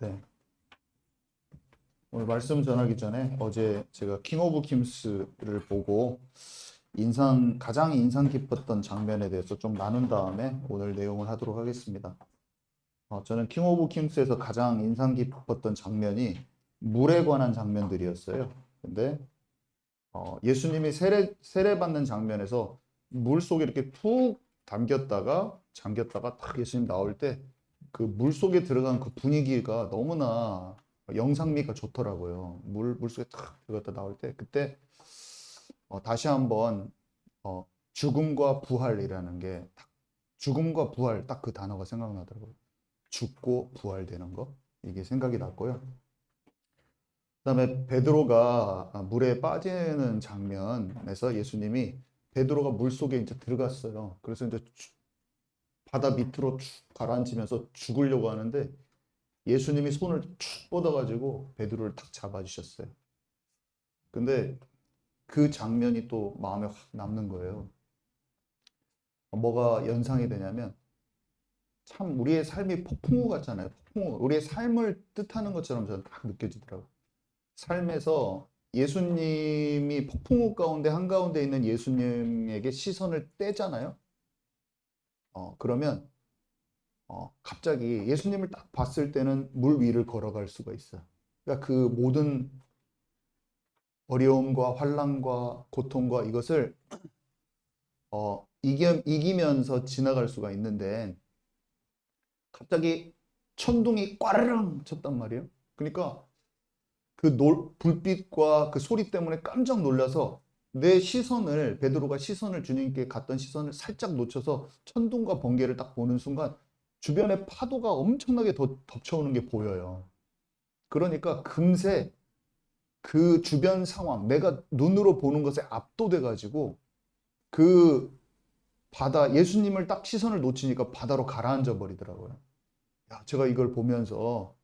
네. 오늘 말씀 전하기 전에 어제 제가 킹 오브 킴스를 보고 가장 인상 깊었던 장면에 대해서 좀 나눈 다음에 오늘 내용을 하도록 하겠습니다. 저는 킹 오브 킹스에서 가장 인상 깊었던 장면이 물에 관한 장면들이었어요. 근데 예수님이 세례 받는 장면에서 물 속에 이렇게 푹 잠겼다가 딱 예수님 나올 때 그 물 속에 들어간 그 분위기가 너무나 영상미가 좋더라고요. 물 속에 탁 들어갔다 나올 때 그때 다시 한번 죽음과 부활이라는 게 죽음과 부활 딱 그 단어가 생각나더라고요. 죽고 부활되는 거 이게 생각이 났고요. 그다음에 베드로가 물에 빠지는 장면에서 예수님이 베드로가 물 속에 이제 들어갔어요. 그래서 이제 바다 밑으로 쭉 가라앉으면서 죽으려고 하는데 예수님이 손을 쭉 뻗어가지고 베드로를 탁 잡아주셨어요. 근데 그 장면이 또 마음에 확 남는 거예요. 뭐가 연상이 되냐면 참 우리의 삶이 폭풍우 같잖아요. 폭풍우. 우리의 삶을 뜻하는 것처럼 저는 딱 느껴지더라고요. 삶에서 예수님이 폭풍우 가운데 한가운데 있는 예수님에게 시선을 떼잖아요. 그러면 갑자기 예수님을 딱 봤을 때는 물 위를 걸어갈 수가 있어요. 그러니까 그 모든 어려움과 환난과 고통과 이것을 이기면서 지나갈 수가 있는데 갑자기 천둥이 꽈르릉 쳤단 말이에요. 그러니까 그 불빛과 그 소리 때문에 깜짝 놀라서 베드로가 시선을 주님께 갔던 시선을 살짝 놓쳐서 천둥과 번개를 딱 보는 순간 주변에 파도가 엄청나게 더 덮쳐오는 게 보여요. 그러니까 금세 그 주변 상황, 내가 눈으로 보는 것에 압도돼가지고 그 예수님을 딱 시선을 놓치니까 바다로 가라앉아 버리더라고요. 야, 제가 이걸 보면서,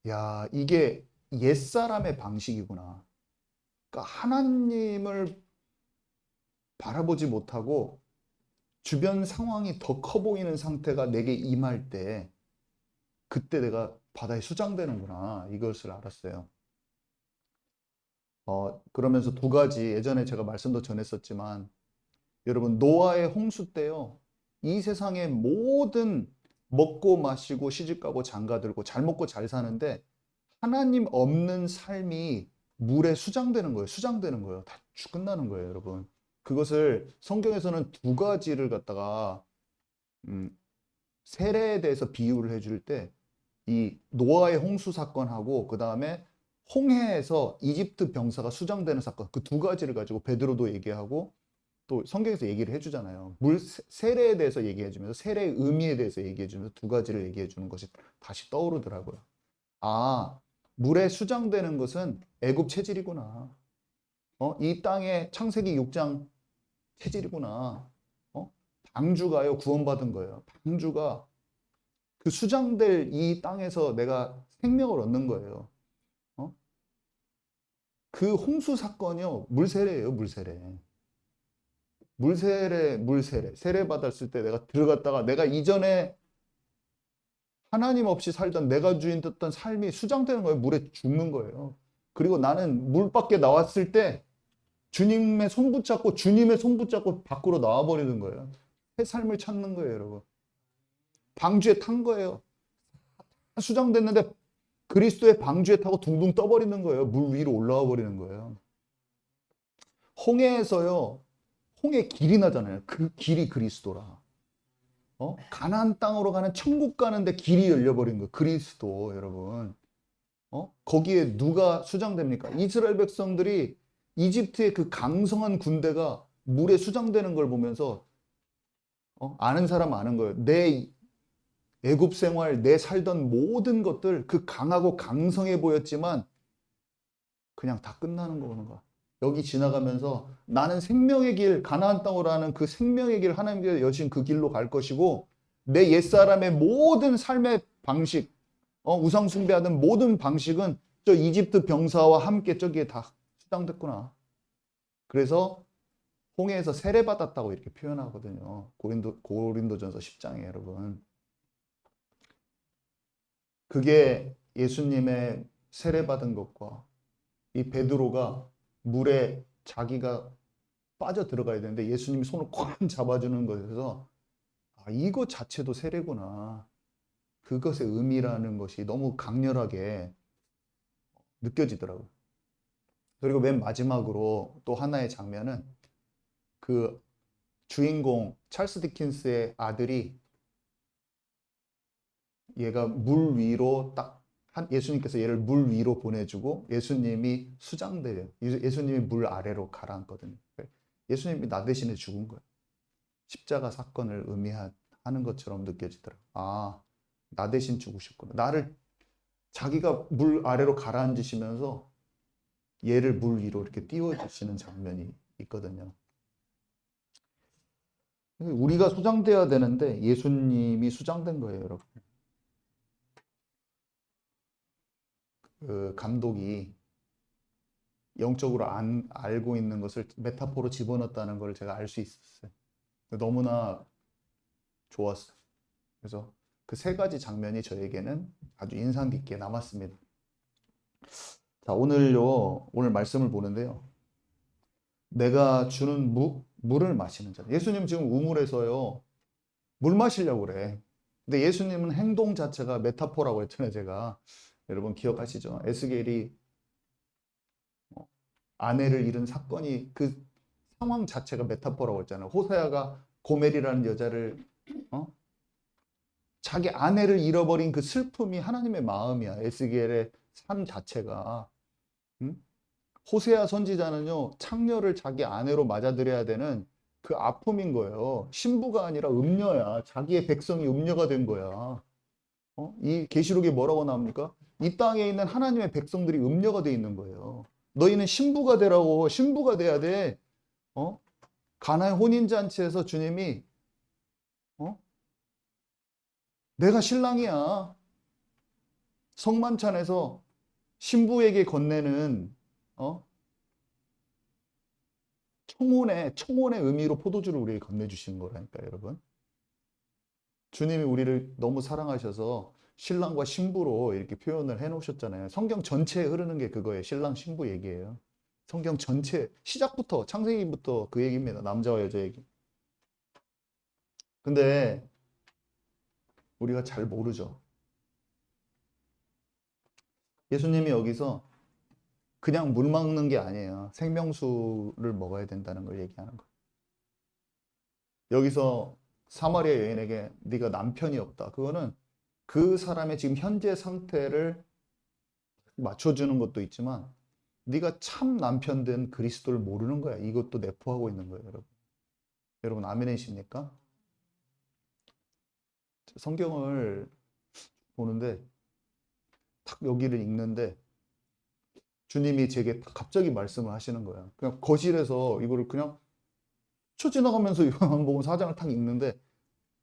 야, 이게 옛사람의 방식이구나. 그러니까 하나님을 바라보지 못하고 주변 상황이 더 커 보이는 상태가 내게 임할 때, 그때 내가 바다에 수장되는구나. 이것을 알았어요. 그러면서 두 가지, 예전에 제가 말씀도 전했었지만, 여러분, 노아의 홍수 때요. 이 세상의 모든 먹고 마시고 시집가고 장가들고 잘 먹고 잘 사는데 하나님 없는 삶이 물에 수장되는 거예요. 수장되는 거예요. 다 끝나는 거예요, 여러분. 그것을 성경에서는 두 가지를 갖다가 음, 세례에 대해서 비유를 해줄 때 이 노아의 홍수 사건하고 그 다음에 홍해에서 이집트 병사가 수장되는 사건 그 두 가지를 가지고 베드로도 얘기하고 또 성경에서 얘기를 해주잖아요. 세례에 대해서 얘기해주면서 세례의 의미에 대해서 얘기해주면서 두 가지를 얘기해주는 것이 다시 떠오르더라고요. 아, 물에 수장되는 것은 애굽 체질이구나. 이 땅의 창세기 6장 체질이구나. 방주가요 구원받은 거예요. 방주가 그 수장될 이 땅에서 내가 생명을 얻는 거예요. 어? 그 홍수 사건이요 물세례예요, 물세례. 물세례. 세례 받았을 때 내가 들어갔다가 내가 이전에 하나님 없이 살던 내가 주인됐던 삶이 수장되는 거예요. 물에 죽는 거예요. 그리고 나는 물 밖에 나왔을 때 주님의 손 붙잡고 밖으로 나와버리는 거예요. 새 삶을 찾는 거예요, 여러분. 방주에 탄 거예요. 수장됐는데 그리스도의 방주에 타고 둥둥 떠버리는 거예요. 물 위로 올라와 버리는 거예요. 홍해에서요. 홍해 길이 나잖아요. 그 길이 그리스도라. 가나안 땅으로 가는 천국 가는데 길이 열려버린 거예요. 그리스도 여러분. 거기에 누가 수장됩니까? 이스라엘 백성들이 이집트의 그 강성한 군대가 물에 수장되는 걸 보면서 아는 사람 아는 거예요. 내 애굽 생활, 내 살던 모든 것들 그 강하고 강성해 보였지만 그냥 다 끝나는 거구나. 여기 지나가면서 나는 생명의 길, 가나안 땅으로 하는 그 생명의 길, 하나님께서 여신 그 길로 갈 것이고 내 옛사람의 모든 삶의 방식, 우상 숭배하던 모든 방식은 저 이집트 병사와 함께 저기에 다 수장됐구나. 그래서 홍해에서 세례받았다고 이렇게 표현하거든요. 고린도전서 10장에 여러분. 그게 예수님의 세례받은 것과 이 베드로가 물에 자기가 빠져 들어가야 되는데 예수님이 손을 꽉 잡아주는 것에서 아, 이거 자체도 세례구나. 그것의 의미라는 것이 너무 강렬하게 느껴지더라고요. 그리고 맨 마지막으로 또 하나의 장면은 그 주인공 찰스 디킨스의 아들이 얘가 물 위로 예수님께서 얘를 물 위로 보내주고 예수님이 수장돼요. 예수님이 물 아래로 가라앉거든요. 예수님이 나 대신에 죽은 거예요. 십자가 사건을 의미하는 것처럼 느껴지더라고요. 아, 나 대신 죽으셨구나. 나를 자기가 물 아래로 가라앉으시면서 얘를 물 위로 이렇게 띄워주시는 장면이 있거든요. 우리가 수장돼야 되는데 예수님이 수장된 거예요, 여러분. 그 감독이 영적으로 알고 있는 것을 메타포로 집어넣었다는 걸 제가 알 수 있었어요. 너무나 좋았어요. 그래서 그 세 가지 장면이 저에게는 아주 인상 깊게 남았습니다. 자, 오늘 말씀을 보는데요. 내가 주는 물을 마시는 자. 예수님 지금 우물에서요, 물 마시려고 그래. 근데 예수님은 행동 자체가 메타포라고 했잖아요, 제가. 여러분 기억하시죠? 에스겔이 아내를 잃은 사건이 그 상황 자체가 메타포라고 했잖아요. 호세아가 고멜이라는 여자를 자기 아내를 잃어버린 그 슬픔이 하나님의 마음이야. 에스겔의 삶 자체가. 응? 호세아 선지자는요, 창녀를 자기 아내로 맞아들여야 되는 그 아픔인 거예요. 신부가 아니라 음녀야. 자기의 백성이 음녀가 된 거야. 이 계시록에 뭐라고 나옵니까? 이 땅에 있는 하나님의 백성들이 음녀가 돼 있는 거예요. 너희는 신부가 되라고. 신부가 돼야 돼. 가나의 혼인잔치에서 주님이 내가 신랑이야. 성만찬에서 신부에게 건네는 청혼의 의미로 포도주를 우리에게 건네주신 거라니까, 여러분. 주님이 우리를 너무 사랑하셔서 신랑과 신부로 이렇게 표현을 해놓으셨잖아요. 성경 전체에 흐르는 게 그거예요. 신랑, 신부 얘기예요. 성경 전체, 시작부터, 창세기부터 그 얘기입니다. 남자와 여자 얘기. 근데 우리가 잘 모르죠. 예수님이 여기서 그냥 물 먹는 게 아니에요. 생명수를 먹어야 된다는 걸 얘기하는 거예요. 여기서 사마리아 여인에게 네가 남편이 없다. 그거는 그 사람의 지금 현재 상태를 맞춰주는 것도 있지만 네가 참 남편 된 그리스도를 모르는 거야. 이것도 내포하고 있는 거예요, 여러분. 여러분 아멘이십니까? 성경을 보는데 탁 여기를 읽는데 주님이 제게 갑자기 말씀을 하시는 거야. 그냥 거실에서 이거를 그냥 쳐 지나가면서 요한복음 4장을 탁 읽는데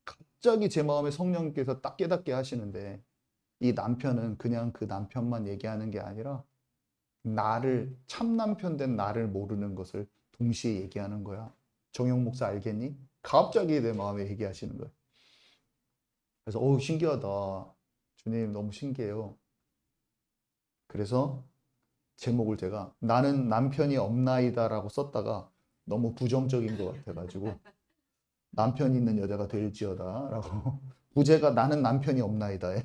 갑자기 제 마음에 성령께서 딱 깨닫게 하시는데 이 남편은 그냥 그 남편만 얘기하는 게 아니라 나를 참 남편 된 나를 모르는 것을 동시에 얘기하는 거야. 정영 목사 알겠니? 갑자기 내 마음에 얘기하시는 거예요. 그래서 신기하다. 주님 너무 신기해요. 그래서 제목을 제가 나는 남편이 없나이다라고 썼다가 너무 부정적인 것 같아가지고 남편 있는 여자가 될지어다라고 부제가 나는 남편이 없나이다예요.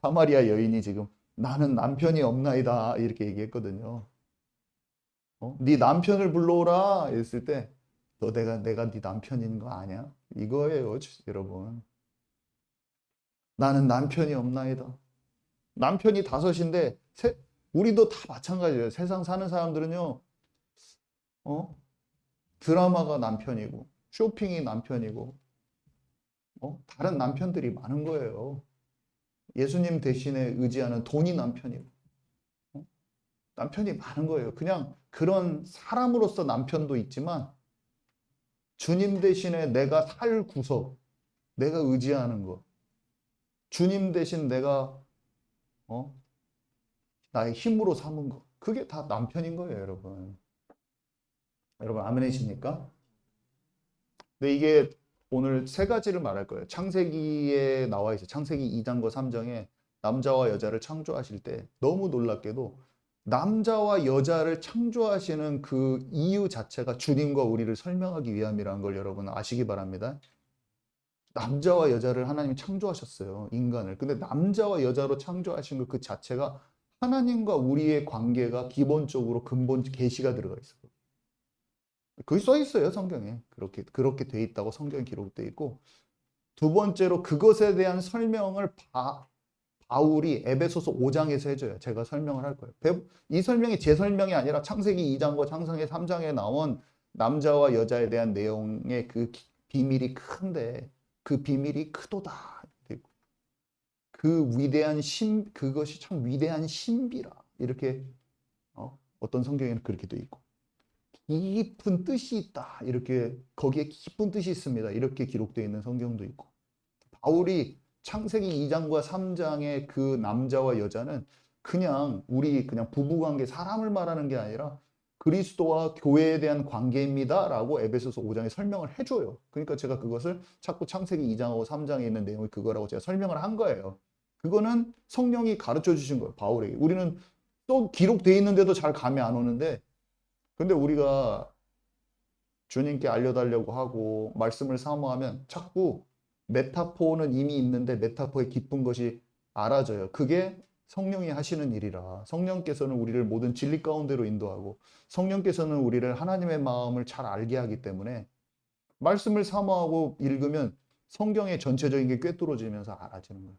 사마리아 여인이 지금 나는 남편이 없나이다 이렇게 얘기했거든요. 네 남편을 불러오라 했을 때 너 내가 네 남편인 거 아냐? 이거예요, 여러분. 나는 남편이 없나이다. 남편이 다섯인데 우리도 다 마찬가지예요. 세상 사는 사람들은요, 드라마가 남편이고 쇼핑이 남편이고 다른 남편들이 많은 거예요. 예수님 대신에 의지하는 돈이 남편이고 남편이 많은 거예요. 그냥 그런 사람으로서 남편도 있지만 주님 대신에 내가 살 구석, 내가 의지하는 것, 주님 대신 내가 나의 힘으로 삼은 것, 그게 다 남편인 거예요, 여러분. 여러분 아멘이십니까? 근데 이게 오늘 세 가지를 말할 거예요. 창세기에 나와 있어요. 창세기 2장과 3장에 남자와 여자를 창조하실 때 너무 놀랍게도 남자와 여자를 창조하시는 그 이유 자체가 주님과 우리를 설명하기 위함이라는 걸 여러분 아시기 바랍니다. 남자와 여자를 하나님이 창조하셨어요. 인간을. 근데 남자와 여자로 창조하신 것 그 자체가 하나님과 우리의 관계가 기본적으로 근본 계시가 들어가 있어요. 그게 써 있어요, 성경에. 그렇게 돼 있다고 성경에 기록돼 있고, 두 번째로 그것에 대한 설명을 바울이 에베소서 5장에서 해줘요. 제가 설명을 할 거예요. 이 설명이 제 설명이 아니라 창세기 2장과 창세기 3장에 나온 남자와 여자에 대한 내용의 그 비밀이 큰데 그 비밀이 크도다. 그 위대한 그것이 참 위대한 신비라. 이렇게 어떤 성경에는 그렇게 돼 있고 깊은 뜻이 있다. 이렇게 거기에 깊은 뜻이 있습니다. 이렇게 기록되어 있는 성경도 있고 바울이 창세기 2장과 3장의 그 남자와 여자는 우리 그냥 부부관계 사람을 말하는 게 아니라 그리스도와 교회에 대한 관계입니다라고 에베소서 5장에 설명을 해줘요. 그러니까 제가 그것을 자꾸 창세기 2장하고 3장에 있는 내용이 그거라고 제가 설명을 한 거예요. 그거는 성령이 가르쳐 주신 거예요. 바울에게. 우리는 또 기록되어 있는데도 잘 감이 안 오는데 근데 우리가 주님께 알려달라고 하고 말씀을 사모하면 자꾸 메타포는 이미 있는데 메타포의 깊은 것이 알아져요. 그게 성령이 하시는 일이라 성령께서는 우리를 모든 진리 가운데로 인도하고 성령께서는 우리를 하나님의 마음을 잘 알게 하기 때문에 말씀을 사모하고 읽으면 성경의 전체적인 게 꿰뚫어지면서 알아지는 거예요.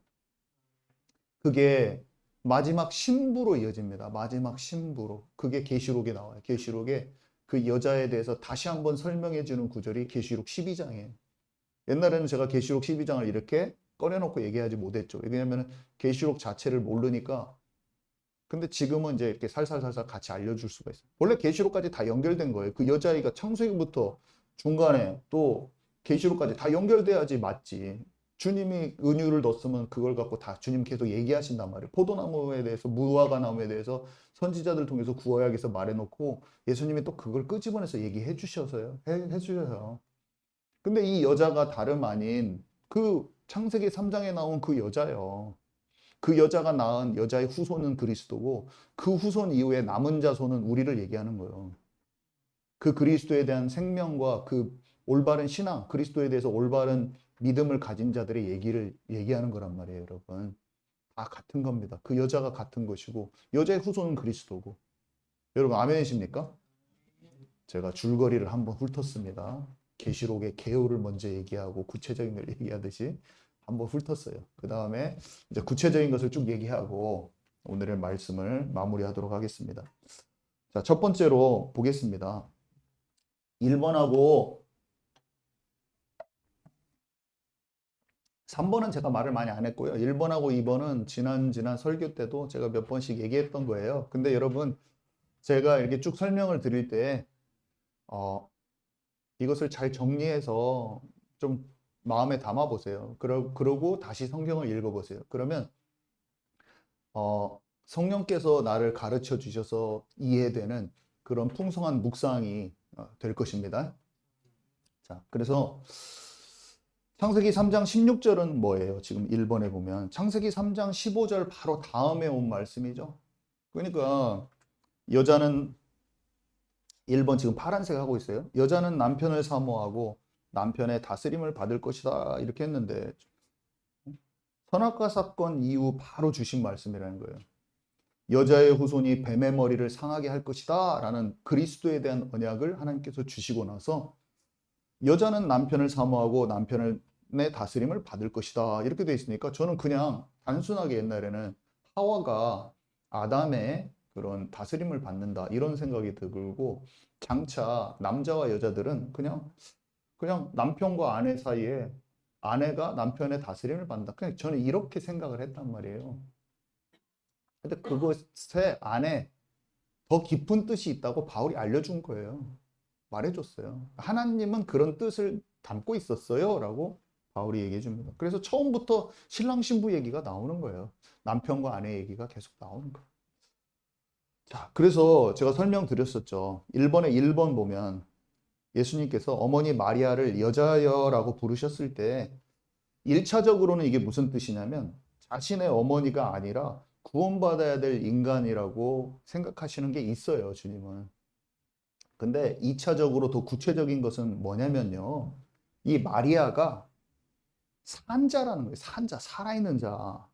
그게 마지막 신부로 이어집니다. 마지막 신부로. 그게 계시록에 나와요. 계시록에 그 여자에 대해서 다시 한번 설명해 주는 구절이 계시록 12장이에요. 옛날에는 제가 계시록 12장을 이렇게 꺼내놓고 얘기하지 못했죠. 왜냐하면 계시록 자체를 모르니까. 근데 지금은 이제 이렇게 살살살살 같이 알려줄 수가 있어요. 원래 계시록까지 다 연결된 거예요. 그 여자아이가 창세기부터 중간에 또 계시록까지 다 연결돼야지 맞지. 주님이 은유를 넣었으면 그걸 갖고 다 주님 계속 얘기하신단 말이에요. 포도나무에 대해서 무화과 나무에 대해서 선지자들 통해서 구약에서 말해놓고 예수님이 또 그걸 끄집어내서 얘기해 주셔서요. 해주셔서. 근데 이 여자가 다름 아닌 그 창세기 3장에 나온 그 여자예요. 그 여자가 낳은 여자의 후손은 그리스도고 그 후손 이후에 남은 자손은 우리를 얘기하는 거예요. 그 그리스도에 대한 생명과 그 올바른 신앙, 그리스도에 대해서 올바른 믿음을 가진 자들의 얘기하는 거란 말이에요, 여러분. 다 같은 겁니다. 그 여자가 같은 것이고 여자의 후손은 그리스도고. 여러분 아멘이십니까? 제가 줄거리를 한번 훑었습니다. 계시록의 개요를 먼저 얘기하고 구체적인 걸 얘기하듯이 한번 훑었어요. 그 다음에 이제 구체적인 것을 쭉 얘기하고 오늘의 말씀을 마무리하도록 하겠습니다. 자, 첫 번째로 보겠습니다. 1번하고 3번은 제가 말을 많이 안 했고요. 1번하고 2번은 지난 설교 때도 제가 몇 번씩 얘기했던 거예요. 근데 여러분 제가 이렇게 쭉 설명을 드릴 때 이것을 잘 정리해서 좀 마음에 담아 보세요. 그러고 다시 성경을 읽어 보세요. 그러면 성령께서 나를 가르쳐 주셔서 이해되는 그런 풍성한 묵상이 될 것입니다. 자, 그래서 창세기 3장 16절은 뭐예요? 지금 1번에 보면 창세기 3장 15절 바로 다음에 온 말씀이죠. 그러니까 여자는 1번 지금 파란색 하고 있어요. 여자는 남편을 사모하고 남편의 다스림을 받을 것이다. 이렇게 했는데 선악과 사건 이후 바로 주신 말씀이라는 거예요. 여자의 후손이 뱀의 머리를 상하게 할 것이다. 라는 그리스도에 대한 언약을 하나님께서 주시고 나서 여자는 남편을 사모하고 남편의 다스림을 받을 것이다. 이렇게 돼 있으니까 저는 그냥 단순하게 옛날에는 하와가 아담의 그런 다스림을 받는다. 이런 생각이 들고 장차 남자와 여자들은 그냥 남편과 아내 사이에 아내가 남편의 다스림을 받는다. 그냥 저는 이렇게 생각을 했단 말이에요. 근데 그것에 안에 더 깊은 뜻이 있다고 바울이 알려준 거예요. 말해줬어요. 하나님은 그런 뜻을 담고 있었어요. 라고 바울이 얘기해 줍니다. 그래서 처음부터 신랑 신부 얘기가 나오는 거예요. 남편과 아내 얘기가 계속 나오는 거예요. 자, 그래서 제가 설명드렸었죠. 1번 보면 예수님께서 어머니 마리아를 여자여라고 부르셨을 때 1차적으로는 이게 무슨 뜻이냐면 자신의 어머니가 아니라 구원받아야 될 인간이라고 생각하시는 게 있어요, 주님은. 근데 2차적으로 더 구체적인 것은 뭐냐면요. 이 마리아가 산자라는 거예요. 산자, 살아있는 자.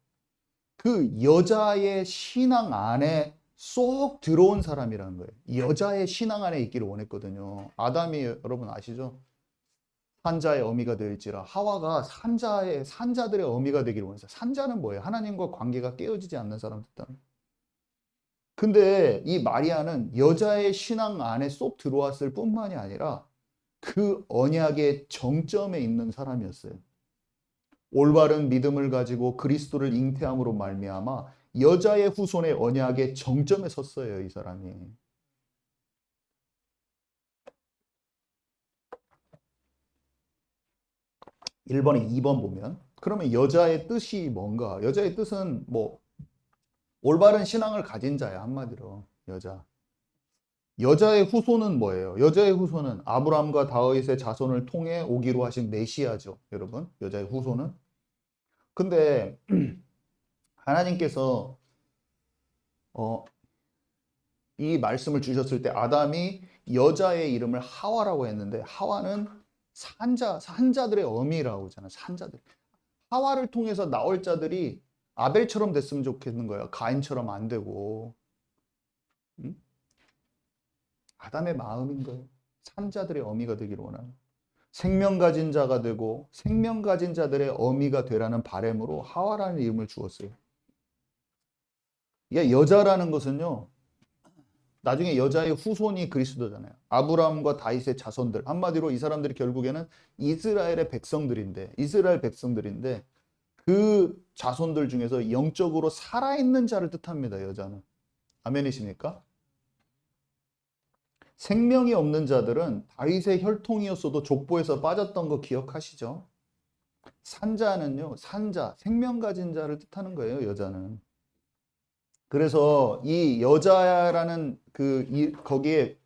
그 여자의 신앙 안에 쏙 들어온 사람이라는 거예요. 여자의 신앙 안에 있기를 원했거든요. 아담이 여러분 아시죠? 산자의 어미가 될지라 하와가 산자들의 어미가 되기를 원했어요. 산자는 뭐예요? 하나님과 관계가 깨어지지 않는 사람 뜻하는. 근데 이 마리아는 여자의 신앙 안에 쏙 들어왔을 뿐만이 아니라 그 언약의 정점에 있는 사람이었어요. 올바른 믿음을 가지고 그리스도를 잉태함으로 말미암아 여자의 후손의 언약의 정점에 섰어요, 이 사람이. 1번에 2번 보면 그러면 여자의 뜻이 뭔가? 여자의 뜻은 뭐 올바른 신앙을 가진 자야, 한마디로. 여자의 후손은 뭐예요? 여자의 후손은 아브라함과 다윗의 자손을 통해 오기로 하신 메시아죠, 여러분. 여자의 후손은. 근데 하나님께서 이 말씀을 주셨을 때 아담이 여자의 이름을 하와라고 했는데 하와는 산자들의 어미라고 하잖아요. 산자들. 하와를 통해서 나올 자들이 아벨처럼 됐으면 좋겠는 거예요. 가인처럼 안 되고. 응? 아담의 마음인 거예요. 산자들의 어미가 되기를 원하는. 생명 가진 자가 되고 생명 가진 자들의 어미가 되라는 바람으로 하와라는 이름을 주었어요. 이게 여자라는 것은요. 나중에 여자의 후손이 그리스도잖아요. 아브라함과 다윗의 자손들. 한마디로 이 사람들이 결국에는 이스라엘 백성들인데 그 자손들 중에서 영적으로 살아있는 자를 뜻합니다. 여자는. 아멘이십니까? 생명이 없는 자들은 다윗의 혈통이었어도 족보에서 빠졌던 거 기억하시죠? 산자는요. 생명 가진 자를 뜻하는 거예요. 여자는. 그래서 이 여자라는 거기에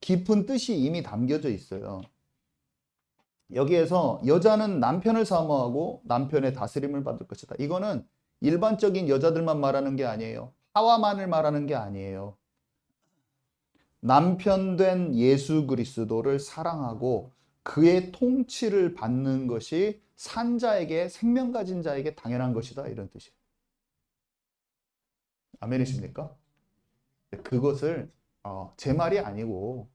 깊은 뜻이 이미 담겨져 있어요. 여기에서 여자는 남편을 사모하고 남편의 다스림을 받을 것이다. 이거는 일반적인 여자들만 말하는 게 아니에요. 하와만을 말하는 게 아니에요. 남편 된 예수 그리스도를 사랑하고 그의 통치를 받는 것이 산자에게, 생명 가진 자에게 당연한 것이다. 이런 뜻이에요. 아멘이십니까? 그것을 제 말이 아니고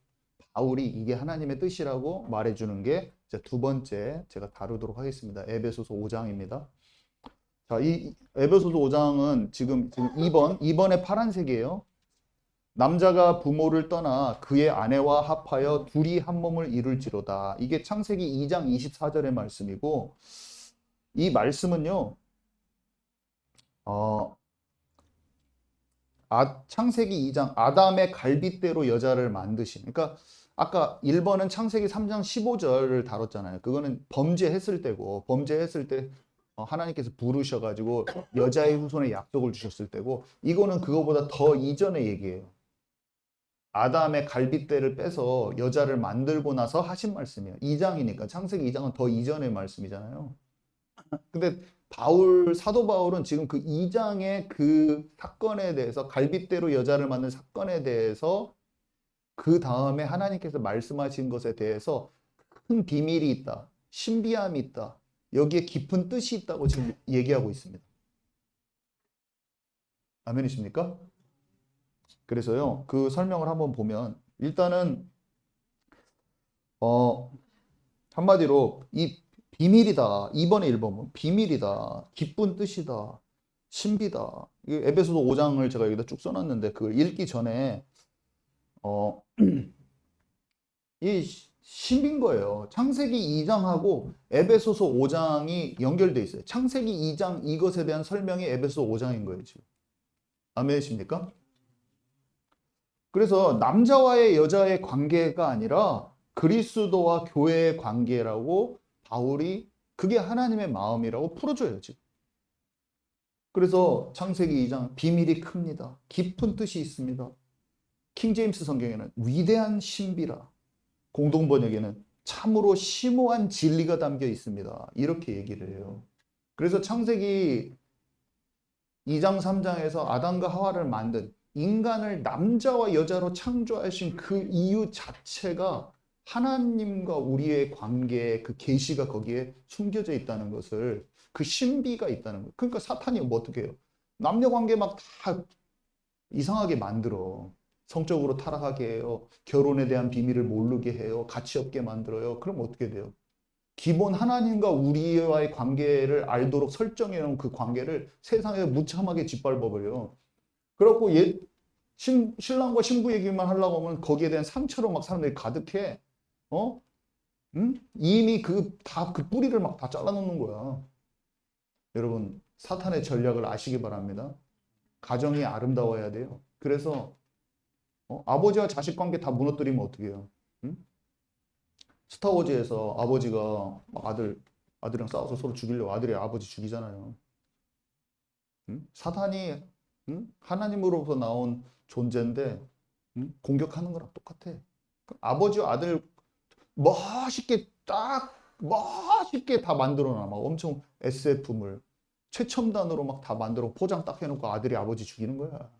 바울이 이게 하나님의 뜻이라고 말해주는 게 두 번째 제가 다루도록 하겠습니다. 에베소서 5장입니다. 자, 이 에베소서 5장은 지금 2번의 파란색이에요. 남자가 부모를 떠나 그의 아내와 합하여 둘이 한 몸을 이룰지로다. 이게 창세기 2장 24절의 말씀이고 이 말씀은요. 창세기 2장 아담의 갈빗대로 여자를 만드신. 그러니까 아까 1번은 창세기 3장 15절을 다뤘잖아요. 그거는 범죄했을 때고 범죄했을 때 하나님께서 부르셔가지고 여자의 후손에 약속을 주셨을 때고 이거는 그거보다 더 이전의 얘기예요. 아담의 갈빗대를 빼서 여자를 만들고 나서 하신 말씀이에요. 2장이니까 창세기 2장은 더 이전의 말씀이잖아요. 근데 사도 바울은 지금 그 2장의 그 사건에 대해서 갈빗대로 여자를 만든 사건에 대해서 그 다음에 하나님께서 말씀하신 것에 대해서 큰 비밀이 있다. 신비함이 있다. 여기에 깊은 뜻이 있다고 지금 얘기하고 있습니다. 아멘이십니까? 그래서요. 그 설명을 한번 보면 일단은 한마디로 이 비밀이다. 2번에 1번은 비밀이다. 기쁜 뜻이다. 신비다. 에베소서 5장을 제가 여기다 쭉 써놨는데 그걸 읽기 전에 이 신비인 거예요. 창세기 2장하고 에베소서 5장이 연결돼 있어요. 창세기 2장 이것에 대한 설명이 에베소서 5장인 거예요. 지금. 아멘이십니까? 그래서 남자와의 여자의 관계가 아니라 그리스도와 교회의 관계라고 바울이 그게 하나님의 마음이라고 풀어줘요. 지금. 그래서 창세기 2장 비밀이 큽니다. 깊은 뜻이 있습니다. 킹제임스 성경에는 위대한 신비라, 공동번역에는 참으로 심오한 진리가 담겨 있습니다. 이렇게 얘기를 해요. 그래서 창세기 2장 3장에서 아담과 하와를 만든 인간을 남자와 여자로 창조하신 그 이유 자체가 하나님과 우리의 관계의 그 계시가 거기에 숨겨져 있다는 것을, 그 신비가 있다는 거예요. 그러니까 사탄이 뭐 어떻게 해요? 남녀 관계 막 다 이상하게 만들어. 성적으로 타락하게 해요. 결혼에 대한 비밀을 모르게 해요. 가치 없게 만들어요. 그럼 어떻게 돼요? 기본 하나님과 우리와의 관계를 알도록 설정해 놓은 그 관계를 세상에 무참하게 짓밟아버려요. 그렇고 신랑과 신부 얘기만 하려고 하면 거기에 대한 상처로 막 사람들이 가득해. 어? 응? 이미 다 그 뿌리를 막 다 잘라놓는 거야. 여러분, 사탄의 전략을 아시기 바랍니다. 가정이 아름다워야 돼요. 그래서 아버지와 자식 관계 다 무너뜨리면 어떻게 해요? 응? 스타워즈에서 아버지가 막 아들이랑 싸워서 서로 죽이려고 아들이 아버지 죽이잖아요. 응? 사탄이, 응? 하나님으로부터 나온 존재인데, 응? 공격하는 거랑 똑같아. 아버지와 아들 멋있게 다 만들어놔. 막 엄청 SF물 최첨단으로 막 다 만들어 포장 딱 해놓고 아들이 아버지 죽이는 거야.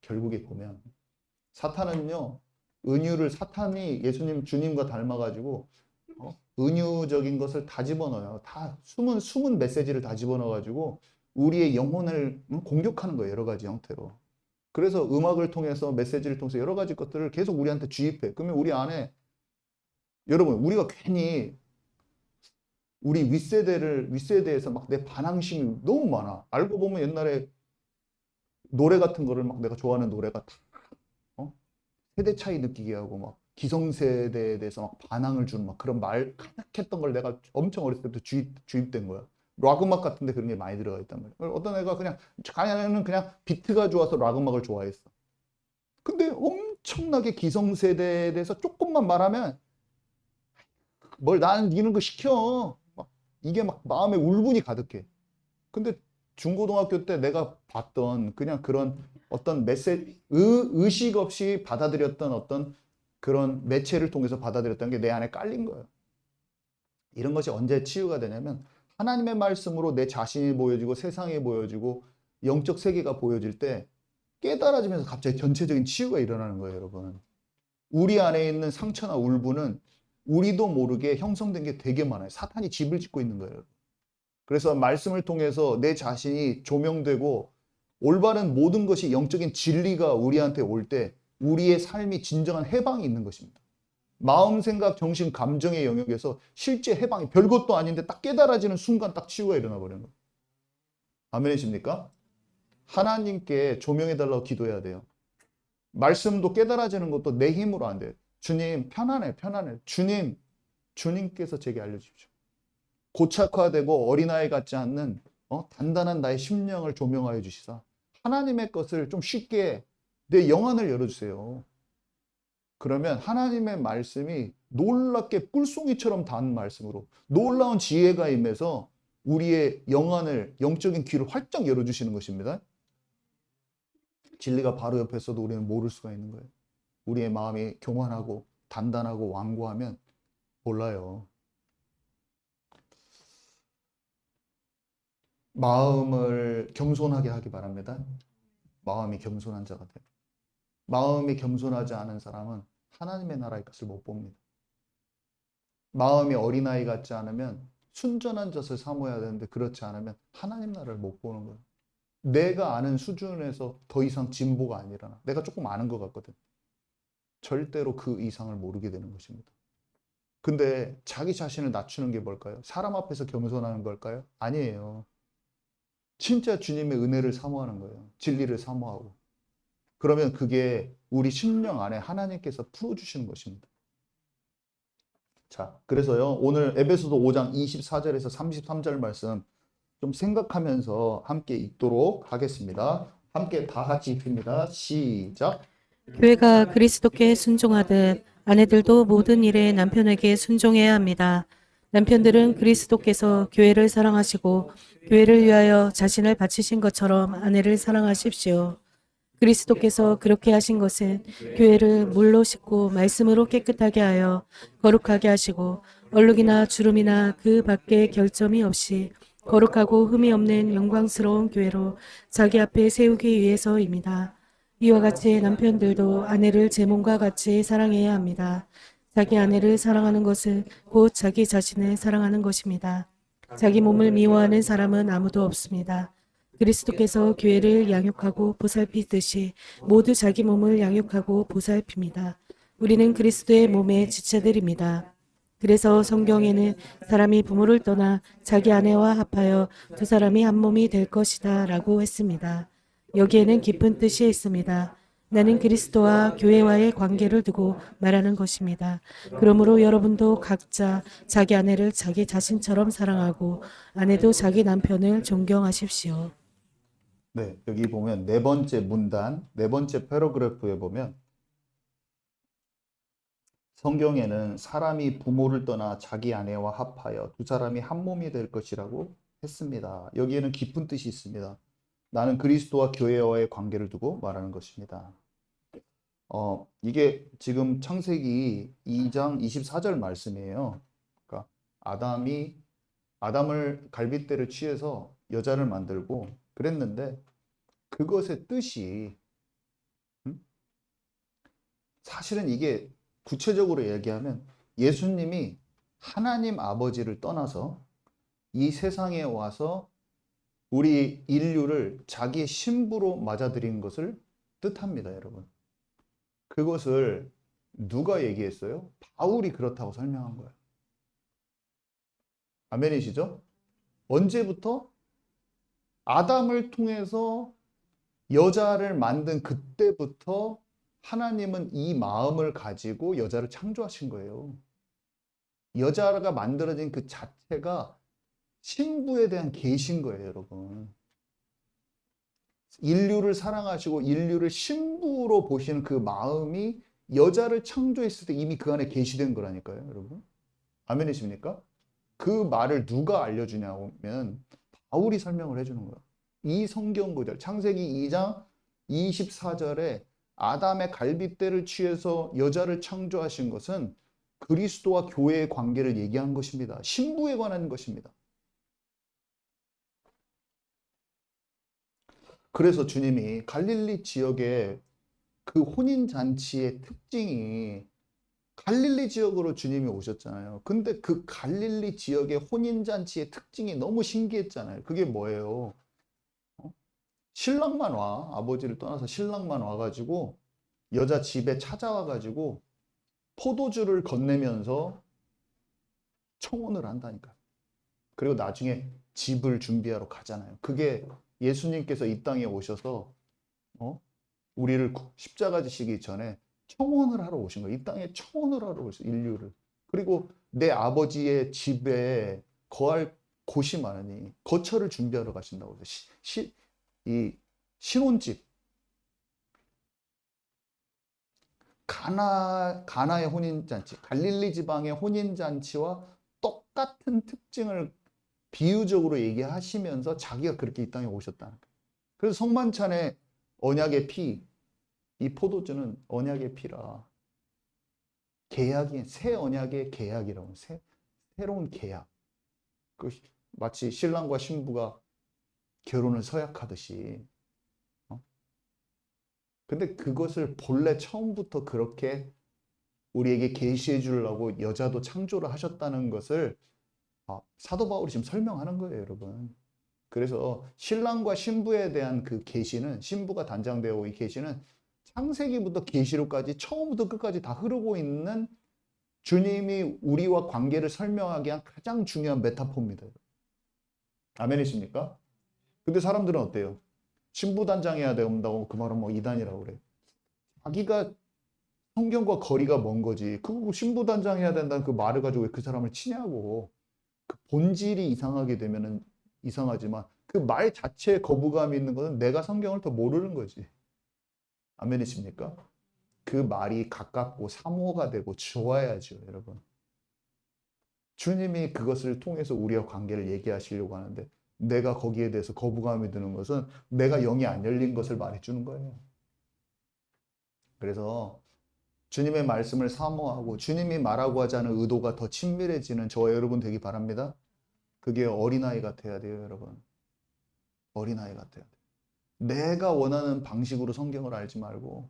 결국에 보면 사탄은요, 사탄이 예수님 주님과 닮아가지고 은유적인 것을 다 집어넣어요. 다 숨은 메시지를 다 집어넣어가지고 우리의 영혼을 공격하는 거예요. 여러 가지 형태로. 그래서 음악을 통해서 메시지를 통해서 여러 가지 것들을 계속 우리한테 주입해. 그러면 우리 안에, 여러분, 우리가 괜히 우리 윗세대에서 막 내 반항심이 너무 많아. 알고 보면 옛날에 노래 같은 거를 막 내가 좋아하는 노래가 다 세대 차이 느끼게 하고 막 기성세대에 대해서 막 반항을 주는 막 그런 카약했던 걸 내가 엄청 어렸을 때부터 주입된 거야. 락 음악 같은데 그런 게 많이 들어가 있단 말이야. 어떤 애가 그냥 비트가 좋아서 락 음악을 좋아했어. 근데 엄청나게 기성세대에 대해서 조금만 말하면 나는 이런 거 시켜. 이게 막 마음에 울분이 가득해. 근데 중고등학교 때 내가 봤던 그냥 그런 어떤 의식 없이 받아들였던 어떤 그런 매체를 통해서 받아들였던 게 내 안에 깔린 거예요. 이런 것이 언제 치유가 되냐면 하나님의 말씀으로 내 자신이 보여지고 세상이 보여지고 영적 세계가 보여질 때 깨달아지면서 갑자기 전체적인 치유가 일어나는 거예요, 여러분. 우리 안에 있는 상처나 울분은 우리도 모르게 형성된 게 되게 많아요. 사탄이 집을 짓고 있는 거예요. 그래서 말씀을 통해서 내 자신이 조명되고 올바른 모든 것이 영적인 진리가 우리한테 올 때 우리의 삶이 진정한 해방이 있는 것입니다. 마음, 생각, 정신, 감정의 영역에서 실제 해방이 별것도 아닌데 딱 깨달아지는 순간 딱 치유가 일어나 버리는 거예요. 아멘이십니까? 하나님께 조명해달라고 기도해야 돼요. 말씀도 깨달아지는 것도 내 힘으로 안 돼요. 주님, 편안해. 주님께서 제게 알려주십시오. 고착화되고 어린아이 같지 않는 단단한 나의 심령을 조명하여 주시사 하나님의 것을 좀 쉽게 내 영안을 열어주세요. 그러면 하나님의 말씀이 놀랍게 꿀송이처럼 단 말씀으로 놀라운 지혜가 임해서 우리의 영안을, 영적인 귀를 활짝 열어주시는 것입니다. 진리가 바로 옆에 있어도 우리는 모를 수가 있는 거예요. 우리의 마음이 교만하고 단단하고 완고하면 몰라요. 마음을 겸손하게 하기 바랍니다. 마음이 겸손한 자가 돼요. 마음이 겸손하지 않은 사람은 하나님의 나라의 것을 못 봅니다. 마음이 어린아이 같지 않으면 순전한 젖을 사모해야 되는데 그렇지 않으면 하나님 나라를 못 보는 거예요. 내가 아는 수준에서 더 이상 진보가 안 일어나. 내가 조금 아는 것 같거든. 절대로 그 이상을 모르게 되는 것입니다. 근데 자기 자신을 낮추는 게 뭘까요? 사람 앞에서 겸손하는 걸까요? 아니에요. 진짜 주님의 은혜를 사모하는 거예요. 진리를 사모하고. 그러면 그게 우리 심령 안에 하나님께서 풀어주시는 것입니다. 자, 그래서요, 오늘 에베소서 5장 24절에서 33절 말씀 좀 생각하면서 함께 읽도록 하겠습니다. 함께 다 같이 읽습니다. 시작. 교회가 그리스도께 순종하듯 아내들도 모든 일에 남편에게 순종해야 합니다. 남편들은 그리스도께서 교회를 사랑하시고 교회를 위하여 자신을 바치신 것처럼 아내를 사랑하십시오. 그리스도께서 그렇게 하신 것은 교회를 물로 씻고 말씀으로 깨끗하게 하여 거룩하게 하시고 얼룩이나 주름이나 그 밖에 결점이 없이 거룩하고 흠이 없는 영광스러운 교회로 자기 앞에 세우기 위해서입니다. 이와 같이 남편들도 아내를 제 몸과 같이 사랑해야 합니다. 자기 아내를 사랑하는 것은 곧 자기 자신을 사랑하는 것입니다. 자기 몸을 미워하는 사람은 아무도 없습니다. 그리스도께서 교회를 양육하고 보살피듯이 모두 자기 몸을 양육하고 보살핍니다. 우리는 그리스도의 몸의 지체들입니다. 그래서 성경에는 사람이 부모를 떠나 자기 아내와 합하여 두 사람이 한 몸이 될 것이다 라고 했습니다. 여기에는 깊은 뜻이 있습니다. 나는 그리스도와 교회와의 관계를 두고 말하는 것입니다. 그러므로 여러분도 각자 자기 아내를 자기 자신처럼 사랑하고 아내도 자기 남편을 존경하십시오. 네, 여기 보면 네 번째 문단, 네 번째 패러그래프에 보면 성경에는 사람이 부모를 떠나 자기 아내와 합하여 두 사람이 한 몸이 될 것이라고 했습니다. 여기에는 깊은 뜻이 있습니다. 나는 그리스도와 교회와의 관계를 두고 말하는 것입니다. 이게 지금 창세기 2장 24절 말씀이에요. 그러니까 아담을 갈빗대를 취해서 여자를 만들고 그랬는데 그것의 뜻이 사실은 이게 구체적으로 얘기하면 예수님이 하나님 아버지를 떠나서 이 세상에 와서 우리 인류를 자기의 신부로 맞아들인 것을 뜻합니다, 여러분. 그것을 누가 얘기했어요? 바울이 그렇다고 설명한 거예요. 아멘이시죠? 언제부터? 아담을 통해서 여자를 만든 그때부터 하나님은 이 마음을 가지고 여자를 창조하신 거예요. 여자가 만들어진 그 자체가 신부에 대한 계시인 거예요, 여러분. 인류를 사랑하시고 인류를 신부로 보시는 그 마음이 여자를 창조했을 때 이미 그 안에 계시된 거라니까요, 여러분. 아멘이십니까? 그 말을 누가 알려주냐면 바울이 설명을 해주는 거예요. 이 성경 구절, 창세기 2장 24절에 아담의 갈빗대를 취해서 여자를 창조하신 것은 그리스도와 교회의 관계를 얘기한 것입니다. 신부에 관한 것입니다. 그래서 주님이 갈릴리 지역의 그 혼인잔치의 특징이 갈릴리 지역으로 주님이 오셨잖아요. 근데 그 갈릴리 지역의 혼인잔치의 특징이 너무 신기했잖아요. 그게 뭐예요? 신랑만 와. 아버지를 떠나서 신랑만 와가지고 여자 집에 찾아와가지고 포도주를 건네면서 청혼을 한다니까. 그리고 나중에 집을 준비하러 가잖아요. 그게 예수님께서 이 땅에 오셔서 우리를 십자가 지시기 전에 청혼을 하러 오신 거예요. 이 땅에 청혼을 하러 오신 인류를. 그리고 내 아버지의 집에 거할 곳이 많으니 거처를 준비하러 가신다고 해서 이 신혼집 가나의 혼인잔치, 갈릴리 지방의 혼인잔치와 똑같은 특징을 비유적으로 얘기하시면서 자기가 그렇게 이 땅에 오셨다는 거예요. 그래서 성만찬의 언약의 피, 이 포도주는 언약의 피라. 계약이 새 언약의 계약이라고. 새로운 계약. 마치 신랑과 신부가 결혼을 서약하듯이. 근데 그것을 본래 처음부터 그렇게 우리에게 계시해 주려고 여자도 창조를 하셨다는 것을 사도 바울이 지금 설명하는 거예요, 여러분. 그래서 신랑과 신부에 대한 그 계시는, 신부가 단장되어 온 이 계시는 창세기부터 계시록까지 처음부터 끝까지 다 흐르고 있는 주님이 우리와 관계를 설명하기 위한 가장 중요한 메타포입니다. 아멘이십니까? 근데 사람들은 어때요? 신부 단장해야 된다고 그 말은 뭐 이단이라고 그래. 자기가 성경과 거리가 먼 거지. 그 신부 단장해야 된다는 그 말을 가지고 왜 그 사람을 치냐고. 그 본질이 이상하게 되면은 이상하지만 그 말 자체에 거부감이 있는 것은 내가 성경을 더 모르는 거지. 아멘이십니까? 그 말이 가깝고 사모가 되고 좋아야죠, 여러분. 주님이 그것을 통해서 우리와 관계를 얘기하시려고 하는데 내가 거기에 대해서 거부감이 드는 것은 내가 영이 안 열린 것을 말해주는 거예요. 그래서 주님의 말씀을 사모하고 주님이 말하고 하자는 의도가 더 친밀해지는 저와 여러분 되기 바랍니다. 그게 어린아이 같아야 돼요, 여러분. 어린아이 같아야 돼요. 내가 원하는 방식으로 성경을 알지 말고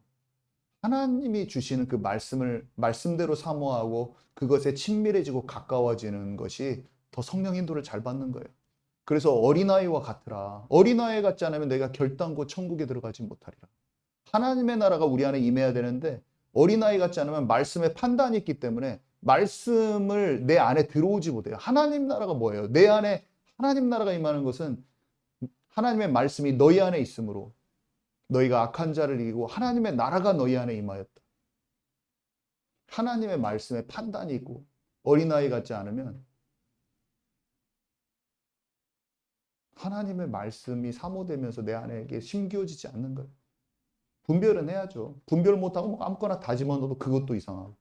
하나님이 주시는 그 말씀을 말씀대로 사모하고 그것에 친밀해지고 가까워지는 것이 더 성령 인도를 잘 받는 거예요. 그래서 어린아이와 같으라. 어린아이 같지 않으면 내가 결단코 천국에 들어가지 못하리라. 하나님의 나라가 우리 안에 임해야 되는데 어린아이 같지 않으면 말씀에 판단이 있기 때문에 말씀을 내 안에 들어오지 못해요. 하나님 나라가 뭐예요? 내 안에 하나님 나라가 임하는 것은 하나님의 말씀이 너희 안에 있으므로 너희가 악한 자를 이기고 하나님의 나라가 너희 안에 임하였다. 하나님의 말씀에 판단이 있고 어린아이 같지 않으면 하나님의 말씀이 사모되면서 내 안에 심겨지지 않는 거예요. 분별은 해야죠. 분별 못하고 뭐 아무거나 다 집어넣어도 그것도 이상하고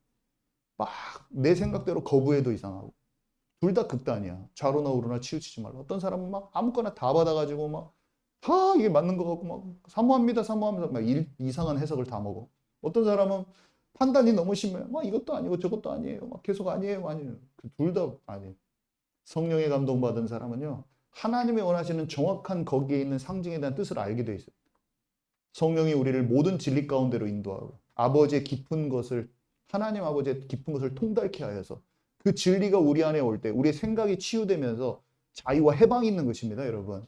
막 내 생각대로 거부해도 이상하고 둘 다 극단이야. 좌로나 우로나 치우치지 말라. 어떤 사람은 막 아무거나 다 받아가지고 막 다 이게 맞는 것 같고 막 사모합니다 사모합니다 막 이상한 해석을 다 먹어. 어떤 사람은 판단이 너무 심해. 막 이것도 아니고 저것도 아니에요. 막 계속 아니에요 아니에요. 둘 다 아니에요. 성령의 감동받은 사람은요. 하나님이 원하시는 정확한 거기에 있는 상징에 대한 뜻을 알게 돼 있어요. 성령이 우리를 모든 진리 가운데로 인도하고 아버지의 깊은 것을 하나님 아버지의 깊은 것을 통달케 하여서 그 진리가 우리 안에 올 때 우리의 생각이 치유되면서 자유와 해방이 있는 것입니다, 여러분.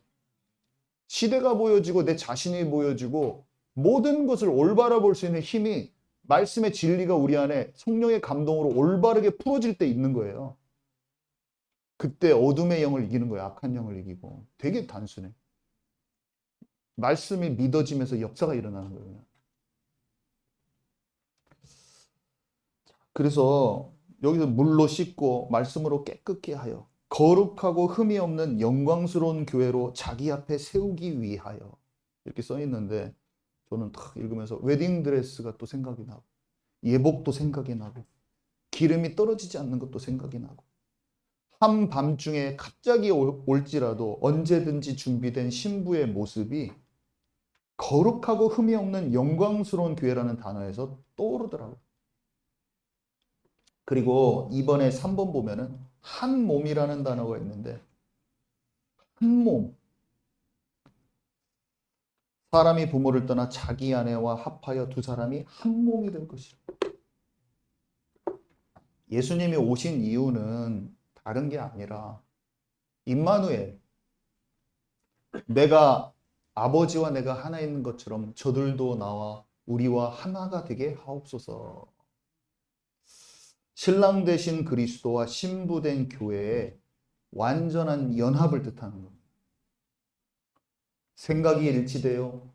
시대가 보여지고 내 자신이 보여지고 모든 것을 올바라 볼 수 있는 힘이 말씀의 진리가 우리 안에 성령의 감동으로 올바르게 풀어질 때 있는 거예요. 그때 어둠의 영을 이기는 거예요. 악한 영을 이기고. 되게 단순해. 말씀이 믿어지면서 역사가 일어나는 거예요. 그래서 여기서 물로 씻고 말씀으로 깨끗게 하여 거룩하고 흠이 없는 영광스러운 교회로 자기 앞에 세우기 위하여 이렇게 써 있는데 저는 딱 읽으면서 웨딩드레스가 또 생각이 나고 예복도 생각이 나고 기름이 떨어지지 않는 것도 생각이 나고 한밤중에 갑자기 올지라도 언제든지 준비된 신부의 모습이 거룩하고 흠이 없는 영광스러운 교회라는 단어에서 떠오르더라고요. 그리고 이번에 3번 보면은 한 몸이라는 단어가 있는데 한 몸. 사람이 부모를 떠나 자기 아내와 합하여 두 사람이 한 몸이 될 것이라. 예수님이 오신 이유는 다른 게 아니라 임마누엘, 내가 아버지와 내가 하나 있는 것처럼 저들도 나와 우리와 하나가 되게 하옵소서. 신랑 되신 그리스도와 신부된 교회의 완전한 연합을 뜻하는 겁니다. 생각이 일치돼요.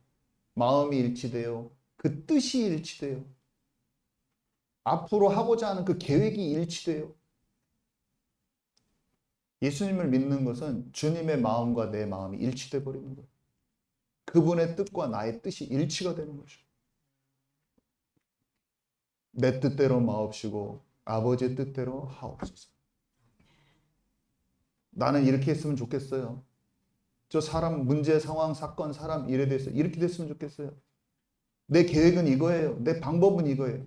마음이 일치돼요. 그 뜻이 일치돼요. 앞으로 하고자 하는 그 계획이 일치돼요. 예수님을 믿는 것은 주님의 마음과 내 마음이 일치돼 버리는 거예요. 그분의 뜻과 나의 뜻이 일치가 되는 거죠. 내 뜻대로 마옵시고 아버지의 뜻대로 하옵소서. 나는 이렇게 했으면 좋겠어요. 저 사람 문제 상황 사건 사람 일에 대해서 이렇게 됐으면 좋겠어요. 내 계획은 이거예요. 내 방법은 이거예요.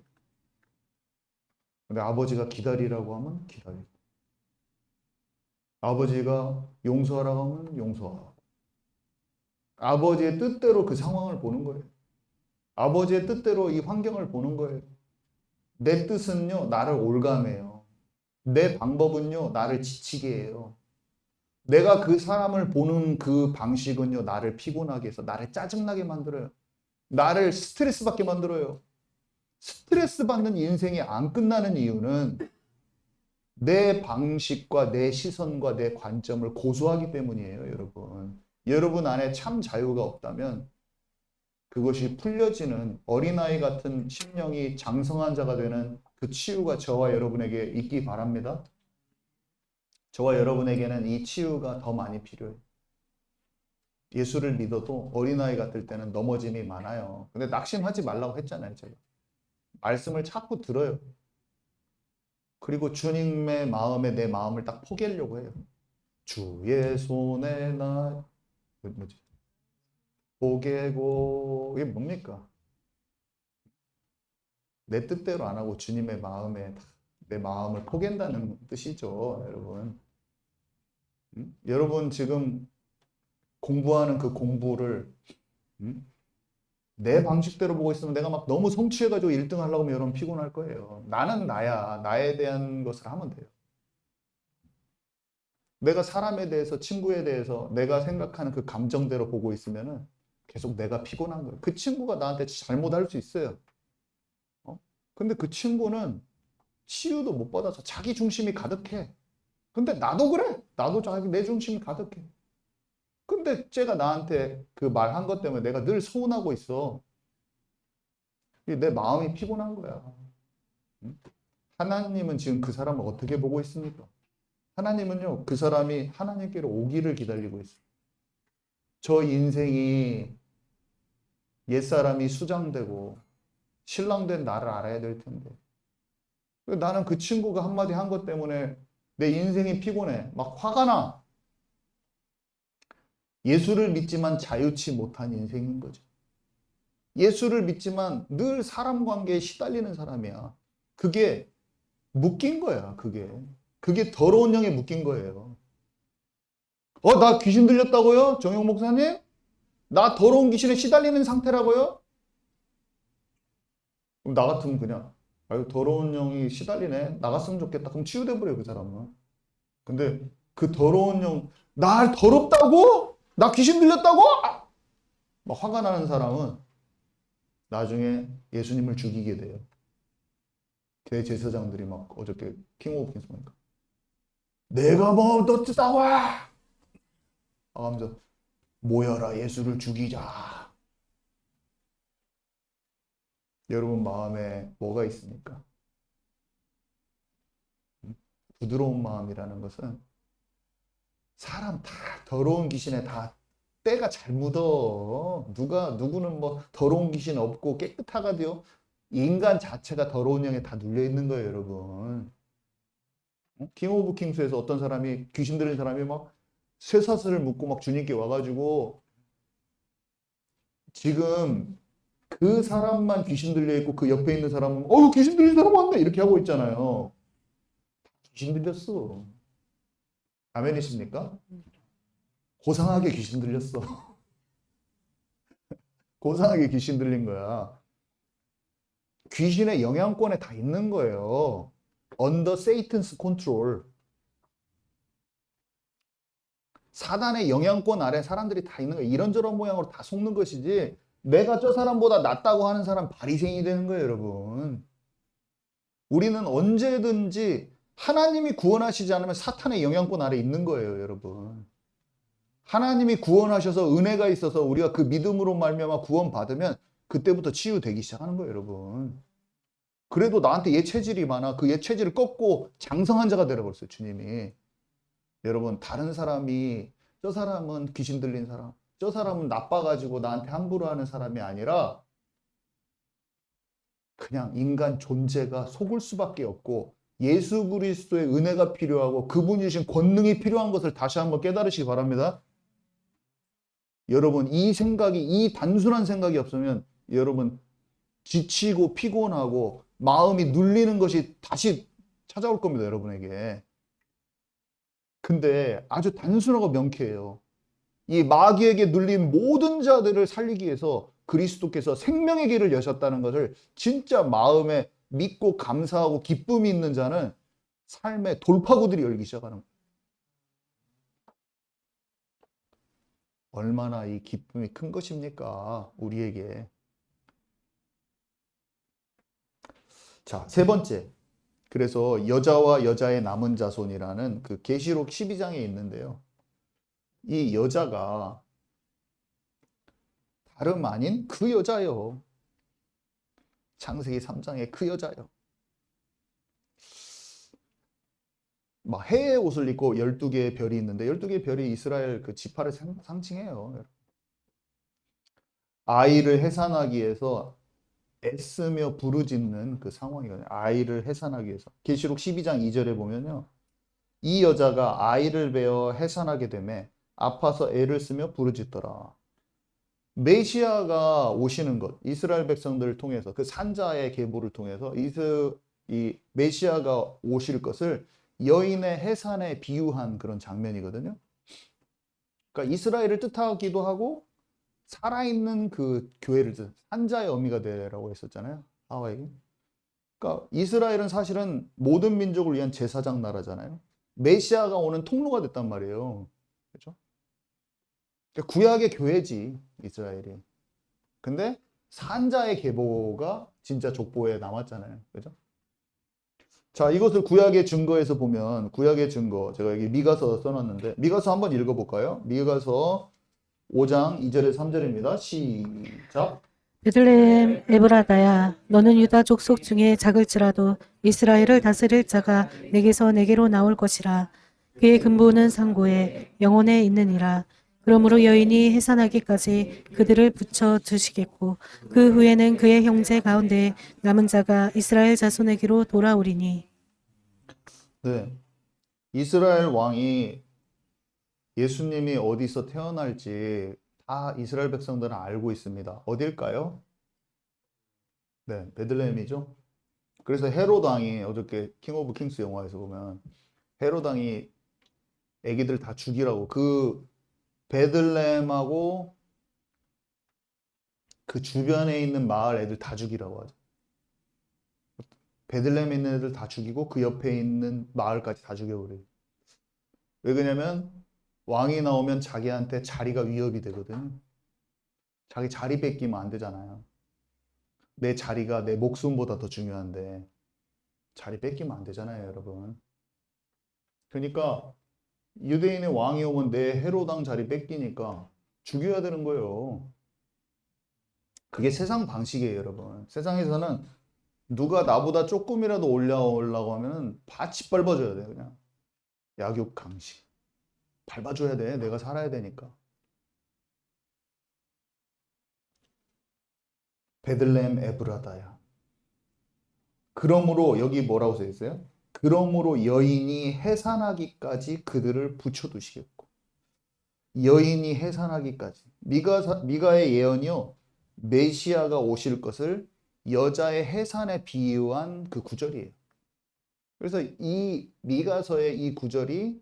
근데 아버지가 기다리라고 하면 기다리고 아버지가 용서하라고 하면 용서하고 아버지의 뜻대로 그 상황을 보는 거예요. 아버지의 뜻대로 이 환경을 보는 거예요. 내 뜻은요 나를 올감해요. 내 방법은요 나를 지치게 해요. 내가 그 사람을 보는 그 방식은요 나를 피곤하게 해서 나를 짜증나게 만들어요. 나를 스트레스 받게 만들어요. 스트레스 받는 인생이 안 끝나는 이유는 내 방식과 내 시선과 내 관점을 고수하기 때문이에요, 여러분. 여러분 안에 참 자유가 없다면 그것이 풀려지는 어린아이 같은 심령이 장성한 자가 되는 그 치유가 저와 여러분에게 있기 바랍니다. 저와 여러분에게는 이 치유가 더 많이 필요해요. 예수를 믿어도 어린아이 같을 때는 넘어짐이 많아요. 근데 낙심하지 말라고 했잖아요, 제가. 말씀을 자꾸 들어요. 그리고 주님의 마음에 내 마음을 딱 포기하려고 해요. 주의 손에 나 뭐지? 포개고 이게 뭡니까? 내 뜻대로 안 하고 주님의 마음에 내 마음을 포갠다는 뜻이죠, 여러분. 여러분 지금 공부하는 그 공부를 내 방식대로 보고 있으면 내가 막 너무 성취해가지고 1등 하려고 하면 여러분 피곤할 거예요. 나는 나야. 나에 대한 것을 하면 돼요. 내가 사람에 대해서, 친구에 대해서 내가 생각하는 그 감정대로 보고 있으면은 계속 내가 피곤한 거예요. 그 친구가 나한테 잘못할 수 있어요. 근데 그 친구는 치유도 못 받아서 자기 중심이 가득해. 근데 나도 그래. 나도 내 중심이 가득해. 근데 쟤가 나한테 그 말한 것 때문에 내가 늘 서운하고 있어. 내 마음이 피곤한 거야. 하나님은 지금 그 사람을 어떻게 보고 있습니까? 하나님은요, 그 사람이 하나님께로 오기를 기다리고 있어요. 저 인생이 옛사람이 수장되고 신랑된 나를 알아야 될 텐데. 나는 그 친구가 한마디 한 것 때문에 내 인생이 피곤해. 막 화가 나. 예수를 믿지만 자유치 못한 인생인 거죠. 예수를 믿지만 늘 사람 관계에 시달리는 사람이야. 그게 묶인 거야, 그게. 그게 더러운 영에 묶인 거예요. 나 귀신 들렸다고요? 정영 목사님? 나 더러운 귀신에 시달리는 상태라고요? 그럼 나 같으면 그냥, 아유, 더러운 영이 시달리네. 나갔으면 좋겠다. 그럼 치유돼 버려요, 그 사람은. 근데 그 더러운 영, 날 더럽다고? 나 귀신 들렸다고? 막 화가 나는 사람은 나중에 예수님을 죽이게 돼요. 대제사장들이 막 어저께 킹 오브 킹스 보니까 내가 뭐 너 싸워! 하면서 모여라 예수를 죽이자. 여러분 마음에 뭐가 있습니까? 부드러운 마음이라는 것은 사람 다 더러운 귀신에 다 때가 잘 묻어. 누구는 뭐 더러운 귀신 없고 깨끗하가디요. 인간 자체가 더러운 영에 다 눌려 있는 거예요, 여러분. 킹 오브 킹스에서 어떤 사람이 귀신 들린 사람이 막 쇠사슬을 묶고 막 주님께 와가지고 지금 그 사람만 귀신 들려 있고 그 옆에 있는 사람은 귀신 들린 사람 왔네 이렇게 하고 있잖아요. 귀신 들렸어. 아멘이십니까? 고상하게 귀신 들렸어. 고상하게 귀신 들린 거야. 귀신의 영향권에 다 있는 거예요. Under Satan's control. 사단의 영향권 아래 사람들이 다 있는 거예요. 이런저런 모양으로 다 속는 것이지 내가 저 사람보다 낫다고 하는 사람 바리새인이 되는 거예요, 여러분. 우리는 언제든지 하나님이 구원하시지 않으면 사탄의 영향권 아래 있는 거예요, 여러분. 하나님이 구원하셔서 은혜가 있어서 우리가 그 믿음으로 말미암아 구원받으면 그때부터 치유되기 시작하는 거예요, 여러분. 그래도 나한테 옛 체질이 많아. 그 옛 체질을 꺾고 장성한 자가 되어버렸어요, 주님이. 여러분, 다른 사람이 저 사람은 귀신 들린 사람, 저 사람은 나빠가지고 나한테 함부로 하는 사람이 아니라 그냥 인간 존재가 속을 수밖에 없고 예수 그리스도의 은혜가 필요하고 그분이 주신 권능이 필요한 것을 다시 한번 깨달으시기 바랍니다. 여러분, 이 단순한 생각이 없으면 여러분 지치고 피곤하고 마음이 눌리는 것이 다시 찾아올 겁니다, 여러분에게. 근데 아주 단순하고 명쾌해요. 이 마귀에게 눌린 모든 자들을 살리기 위해서 그리스도께서 생명의 길을 여셨다는 것을 진짜 마음에 믿고 감사하고 기쁨이 있는 자는 삶의 돌파구들이 열기 시작하는 거예요. 얼마나 이 기쁨이 큰 것입니까? 우리에게. 자, 세 번째. 그래서 여자와 여자의 남은 자손이라는 그 계시록 12장에 있는데요. 이 여자가 다름 아닌 그 여자요. 창세기 3장의 그 여자요. 막 해의 옷을 입고 12개의 별이 있는데 12개의 별이 이스라엘 그 지파를 상징해요. 아이를 해산하기 위해서 애쓰며 부르짖는 그 상황이거든요. 아이를 해산하기 위해서. 계시록 12장 2절에 보면요. 이 여자가 아이를 베어 해산하게 되매 아파서 애를 쓰며 부르짖더라. 메시아가 오시는 것, 이스라엘 백성들을 통해서 그 산자의 계보를 통해서 이 메시아가 오실 것을 여인의 해산에 비유한 그런 장면이거든요. 그러니까 이스라엘을 뜻하기도 하고 살아있는 그 교회를 산자의 어미가 되라고 했었잖아요. 하와에게. 그러니까 이스라엘은 사실은 모든 민족을 위한 제사장 나라잖아요. 메시아가 오는 통로가 됐단 말이에요. 그렇죠? 그러니까 구약의 교회지 이스라엘이. 근데 산자의 계보가 진짜 족보에 남았잖아요. 그죠? 자, 이것을 구약의 증거에서 보면 구약의 증거 제가 여기 미가서 써놨는데 미가서 한번 읽어볼까요? 미가서 5장 2절에 3절입니다. 시작. 베들레헴 에브라다야 너는 유다 족속 중에 작을지라도 이스라엘을 다스릴 자가 내게서 내게로 나올 것이라. 그의 근본은 상고에 영혼에 있느니라. 그러므로 여인이 해산하기까지 그들을 붙여 두시겠고 그 후에는 그의 형제 가운데 남은 자가 이스라엘 자손에게로 돌아오리니. 네. 이스라엘 왕이 예수님이 어디서 태어날지 다 이스라엘 백성들은 알고 있습니다. 어딜까요? 네, 베들레헴이죠. 그래서 헤롯 왕이 어저께 킹 오브 킹스 영화에서 보면 헤롯 왕이 애기들 다 죽이라고 그 베들레헴하고 그 주변에 있는 마을 애들 다 죽이라고 하죠. 베들레헴에 있는 애들 다 죽이고 그 옆에 있는 마을까지 다 죽여버려요. 왜 그러냐면 왕이 나오면 자기한테 자리가 위협이 되거든요. 자기 자리 뺏기면 안 되잖아요. 내 자리가 내 목숨보다 더 중요한데 자리 뺏기면 안 되잖아요, 여러분. 그러니까 유대인의 왕이 오면 내 헤로당 자리 뺏기니까 죽여야 되는 거예요. 그게 세상 방식이에요, 여러분. 세상에서는 누가 나보다 조금이라도 올라오려고 하면은 바치 밟아줘야 돼, 그냥. 약육 강식. 밟아줘야 돼. 내가 살아야 되니까. 베들레헴 에브라다야. 그러므로 여기 뭐라고 써 있어요? 그러므로 여인이 해산하기까지 그들을 붙여두시겠고. 여인이 해산하기까지. 미가의 예언이요. 메시아가 오실 것을 여자의 해산에 비유한 그 구절이에요. 그래서 이 미가서의 이 구절이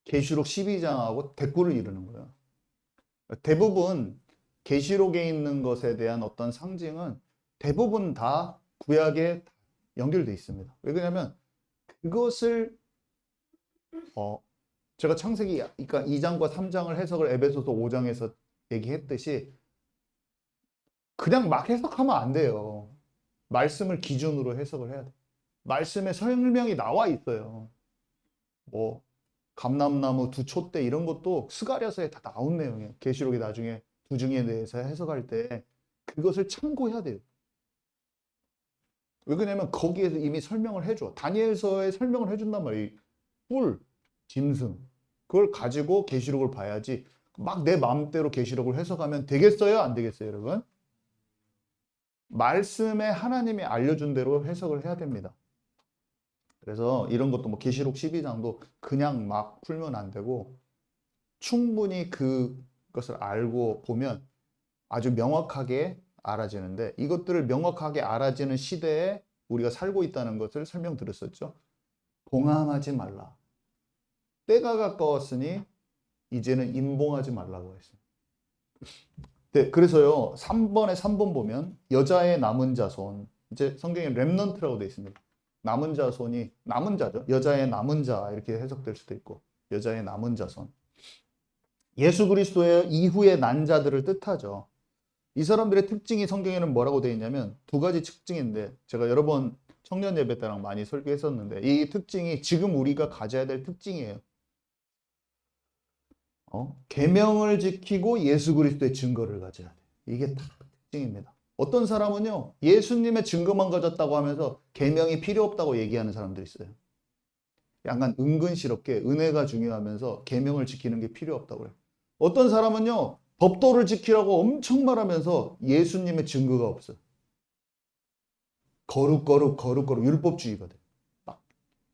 계시록 12장하고 대꾸를 이루는 거예요. 대부분 계시록에 있는 것에 대한 어떤 상징은 대부분 다 구약에 연결되어 있습니다. 왜 그러냐면 그것을 제가 창세기 그러니까 2장과 3장을 해석을 에베소서 5장에서 얘기했듯이 그냥 막 해석하면 안 돼요. 말씀을 기준으로 해석을 해야 돼. 말씀에 설명이 나와 있어요. 뭐 감람나무 두 촛대 이런 것도 스가랴서에 다 나온 내용이에요. 계시록이 나중에 두 증에 대해서 해석할 때 그것을 참고해야 돼요. 왜 그러냐면 거기에서 이미 설명을 해줘. 다니엘서에 설명을 해준단 말이에요. 뿔, 짐승 그걸 가지고 계시록을 봐야지 막 내 마음대로 계시록을 해석하면 되겠어요? 안 되겠어요, 여러분? 말씀에 하나님이 알려준 대로 해석을 해야 됩니다. 그래서 이런 것도 뭐 계시록 12장도 그냥 막 풀면 안 되고 충분히 그것을 알고 보면 아주 명확하게 알아지는데 이것들을 명확하게 알아지는 시대에 우리가 살고 있다는 것을 설명드렸었죠. 봉함하지 말라. 때가 가까웠으니 이제는 임봉하지 말라고 했어요. 네, 그래서요 3번에 3번 보면 여자의 남은 자손 이제 성경에 렘넌트라고 되어 있습니다. 남은 자손이 남은 자죠. 여자의 남은 자 이렇게 해석될 수도 있고 여자의 남은 자손. 예수 그리스도의 이후의 난 자들을 뜻하죠. 이 사람들의 특징이 성경에는 뭐라고 되어 있냐면 두 가지 특징인데 제가 여러 번 청년 예배 때랑 많이 설교했었는데 이 특징이 지금 우리가 가져야 될 특징이에요. 계명을 지키고 예수 그리스도의 증거를 가져야 돼. 이게 다 특징입니다. 어떤 사람은요 예수님의 증거만 가졌다고 하면서 계명이 필요 없다고 얘기하는 사람들이 있어요. 약간 은근스럽게 은혜가 중요하면서 계명을 지키는 게 필요 없다고 그래요. 어떤 사람은요 법도를 지키라고 엄청 말하면서 예수님의 증거가 없어요. 거룩 율법주의가 돼. 막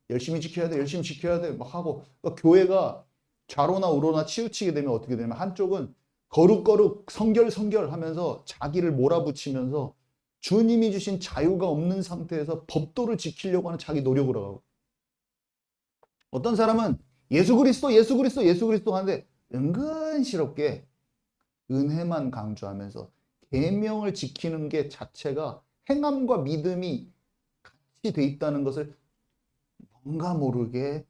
열심히 지켜야 돼 열심히 지켜야 돼 막 하고 그러니까 교회가 좌로나 우로나 치우치게 되면 어떻게 되냐면 한쪽은 거룩 성결 하면서 자기를 몰아붙이면서 주님이 주신 자유가 없는 상태에서 법도를 지키려고 하는 자기 노력을 하고 어떤 사람은 예수 그리스도, 예수 그리스도, 예수 그리스도 하는데 은근스럽게 은혜만 강조하면서 계명을 지키는 게 자체가 행함과 믿음이 같이 돼 있다는 것을 뭔가 모르게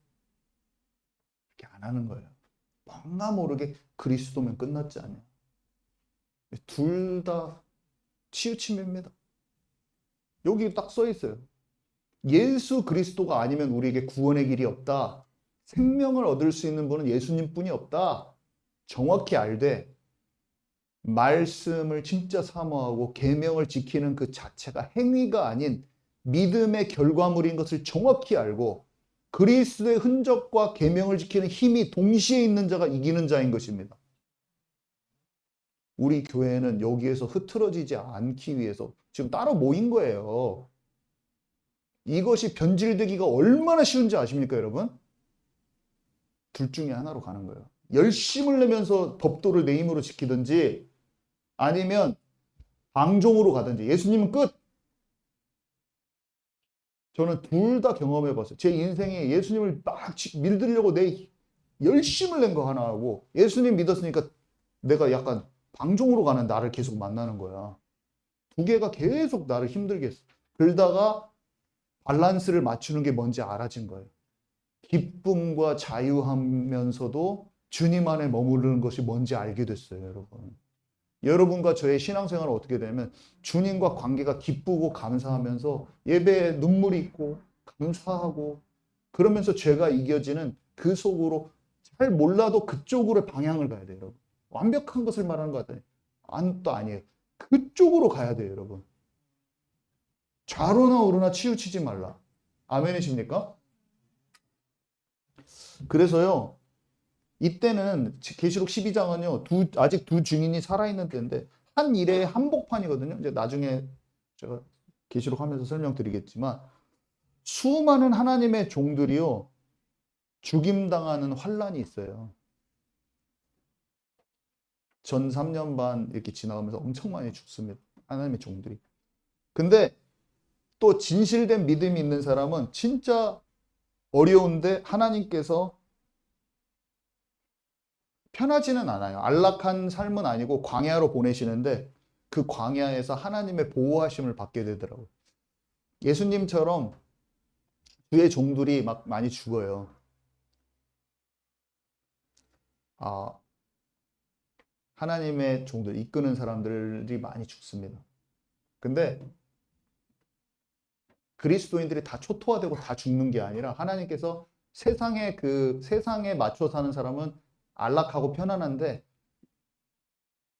이렇게 안 하는 거예요. 뭔가 모르게 그리스도면 끝났지 않냐. 둘 다 치우침입니다. 여기 딱 써 있어요. 예수 그리스도가 아니면 우리에게 구원의 길이 없다. 생명을 얻을 수 있는 분은 예수님뿐이 없다. 정확히 알되 말씀을 진짜 사모하고 계명을 지키는 그 자체가 행위가 아닌 믿음의 결과물인 것을 정확히 알고 그리스도의 흔적과 계명을 지키는 힘이 동시에 있는 자가 이기는 자인 것입니다. 우리 교회는 여기에서 흐트러지지 않기 위해서 지금 따로 모인 거예요. 이것이 변질되기가 얼마나 쉬운지 아십니까, 여러분? 둘 중에 하나로 가는 거예요. 열심을 내면서 법도를 내 힘으로 지키든지 아니면 방종으로 가든지. 예수님은 끝. 저는 둘 다 경험해 봤어요. 제 인생에 예수님을 막 믿으려고 내 열심을 낸 거 하나 하고 예수님 믿었으니까 내가 약간 방종으로 가는 나를 계속 만나는 거야. 두 개가 계속 나를 힘들게 했어. 그러다가 밸런스를 맞추는 게 뭔지 알아진 거예요. 기쁨과 자유하면서도 주님 안에 머무르는 것이 뭔지 알게 됐어요, 여러분. 여러분과 저의 신앙생활은 어떻게 되냐면 주님과 관계가 기쁘고 감사하면서 예배에 눈물이 있고 감사하고 그러면서 죄가 이겨지는 그 속으로 잘 몰라도 그쪽으로 방향을 가야 돼요, 여러분. 완벽한 것을 말하는 것 같아요. 또 아니에요. 그쪽으로 가야 돼요, 여러분. 좌로나 우로나 치우치지 말라. 아멘이십니까? 그래서요. 이때는 계시록 12장은요. 아직 두 증인이 살아있는 때인데 한 일의 한복판이거든요. 이제 나중에 제가 계시록 하면서 설명드리겠지만 수많은 하나님의 종들이요. 죽임당하는 환란이 있어요. 전 3년 반 이렇게 지나가면서 엄청 많이 죽습니다. 하나님의 종들이. 근데 또 진실된 믿음이 있는 사람은 진짜 어려운데 하나님께서 편하지는 않아요. 안락한 삶은 아니고 광야로 보내시는데 그 광야에서 하나님의 보호하심을 받게 되더라고요. 예수님처럼 주의 종들이 막 많이 죽어요. 아, 하나님의 종들, 이끄는 사람들이 많이 죽습니다. 근데 그리스도인들이 다 초토화되고 다 죽는 게 아니라 하나님께서 세상에 맞춰 사는 사람은 안락하고 편안한데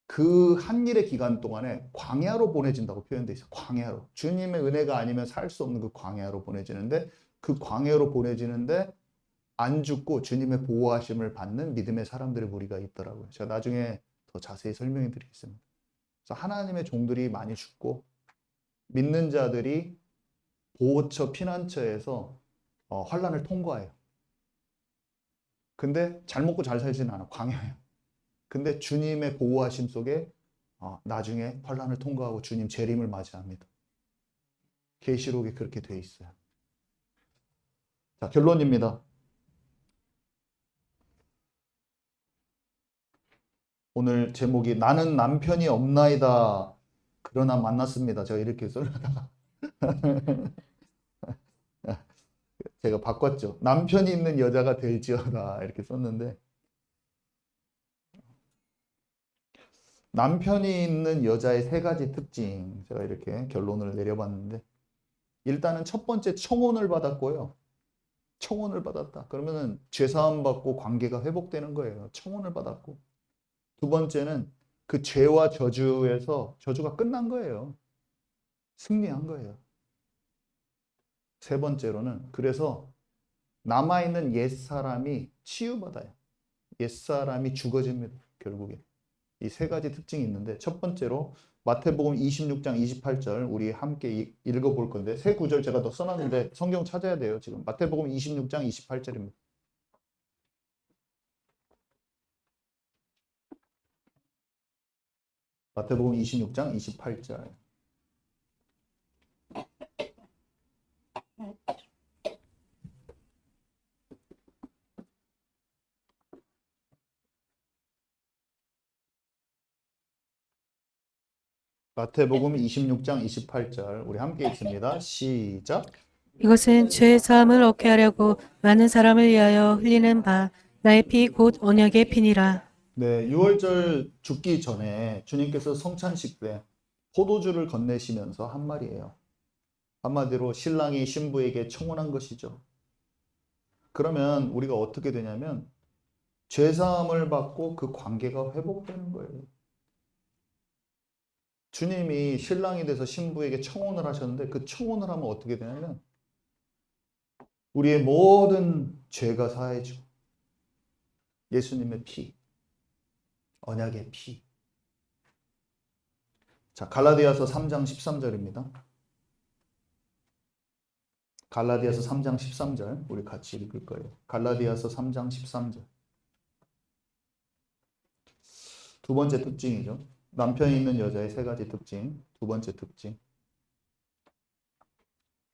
그 한 일의 기간 동안에 광야로 보내진다고 표현되어 있어요. 광야로. 주님의 은혜가 아니면 살 수 없는 그 광야로 보내지는데 그 광야로 보내지는데 안 죽고 주님의 보호하심을 받는 믿음의 사람들의 무리가 있더라고요. 제가 나중에 더 자세히 설명해 드리겠습니다. 그래서 하나님의 종들이 많이 죽고 믿는 자들이 보호처 피난처에서 환란을 통과해요. 근데 잘 먹고 잘 살지는 않아. 광야예요. 근데 주님의 보호하심 속에 나중에 환란을 통과하고 주님 재림을 맞이합니다. 계시록에 그렇게 돼 있어요. 자, 결론입니다. 오늘 제목이 나는 남편이 없나이다. 그러나 만났습니다. 제가 이렇게 써다가 제가 바꿨죠. 남편이 있는 여자가 될지어다 이렇게 썼는데 남편이 있는 여자의 세 가지 특징 제가 이렇게 결론을 내려봤는데 일단은 첫 번째 청혼을 받았고요. 청혼을 받았다. 그러면은 죄사함 받고 관계가 회복되는 거예요. 청혼을 받았고 두 번째는 그 죄와 저주에서 저주가 끝난 거예요. 승리한 거예요. 세 번째로는 그래서 남아있는 옛사람이 치유받아요. 옛사람이 죽어집니다. 결국에. 이 세 가지 특징이 있는데 첫 번째로 마태복음 26장 28절 우리 함께 읽어볼 건데 세 구절 제가 더 써놨는데 성경 찾아야 돼요. 지금 마태복음 26장 28절입니다. 마태복음 26장 28절. 마태복음 26장 28절 우리 함께 읽습니다. 시작. 이것은 죄 사함을 얻게 하려고 많은 사람을 위하여 흘리는 바 나의 피 곧 언약의 피니라. 네, 6월절 죽기 전에 주님께서 성찬식 때 포도주를 건네시면서 한 말이에요. 한마디로 신랑이 신부에게 청혼한 것이죠. 그러면 우리가 어떻게 되냐면 죄사함을 받고 그 관계가 회복되는 거예요. 주님이 신랑이 돼서 신부에게 청혼을 하셨는데 그 청혼을 하면 어떻게 되냐면 우리의 모든 죄가 사해지고 예수님의 피, 언약의 피. 자, 갈라디아서 3장 13절입니다. 갈라디아서 3장 13절 우리 같이 읽을 거예요. 갈라디아서 3장 13절. 두 번째 특징이죠. 남편이 있는 여자의 세 가지 특징. 두 번째 특징.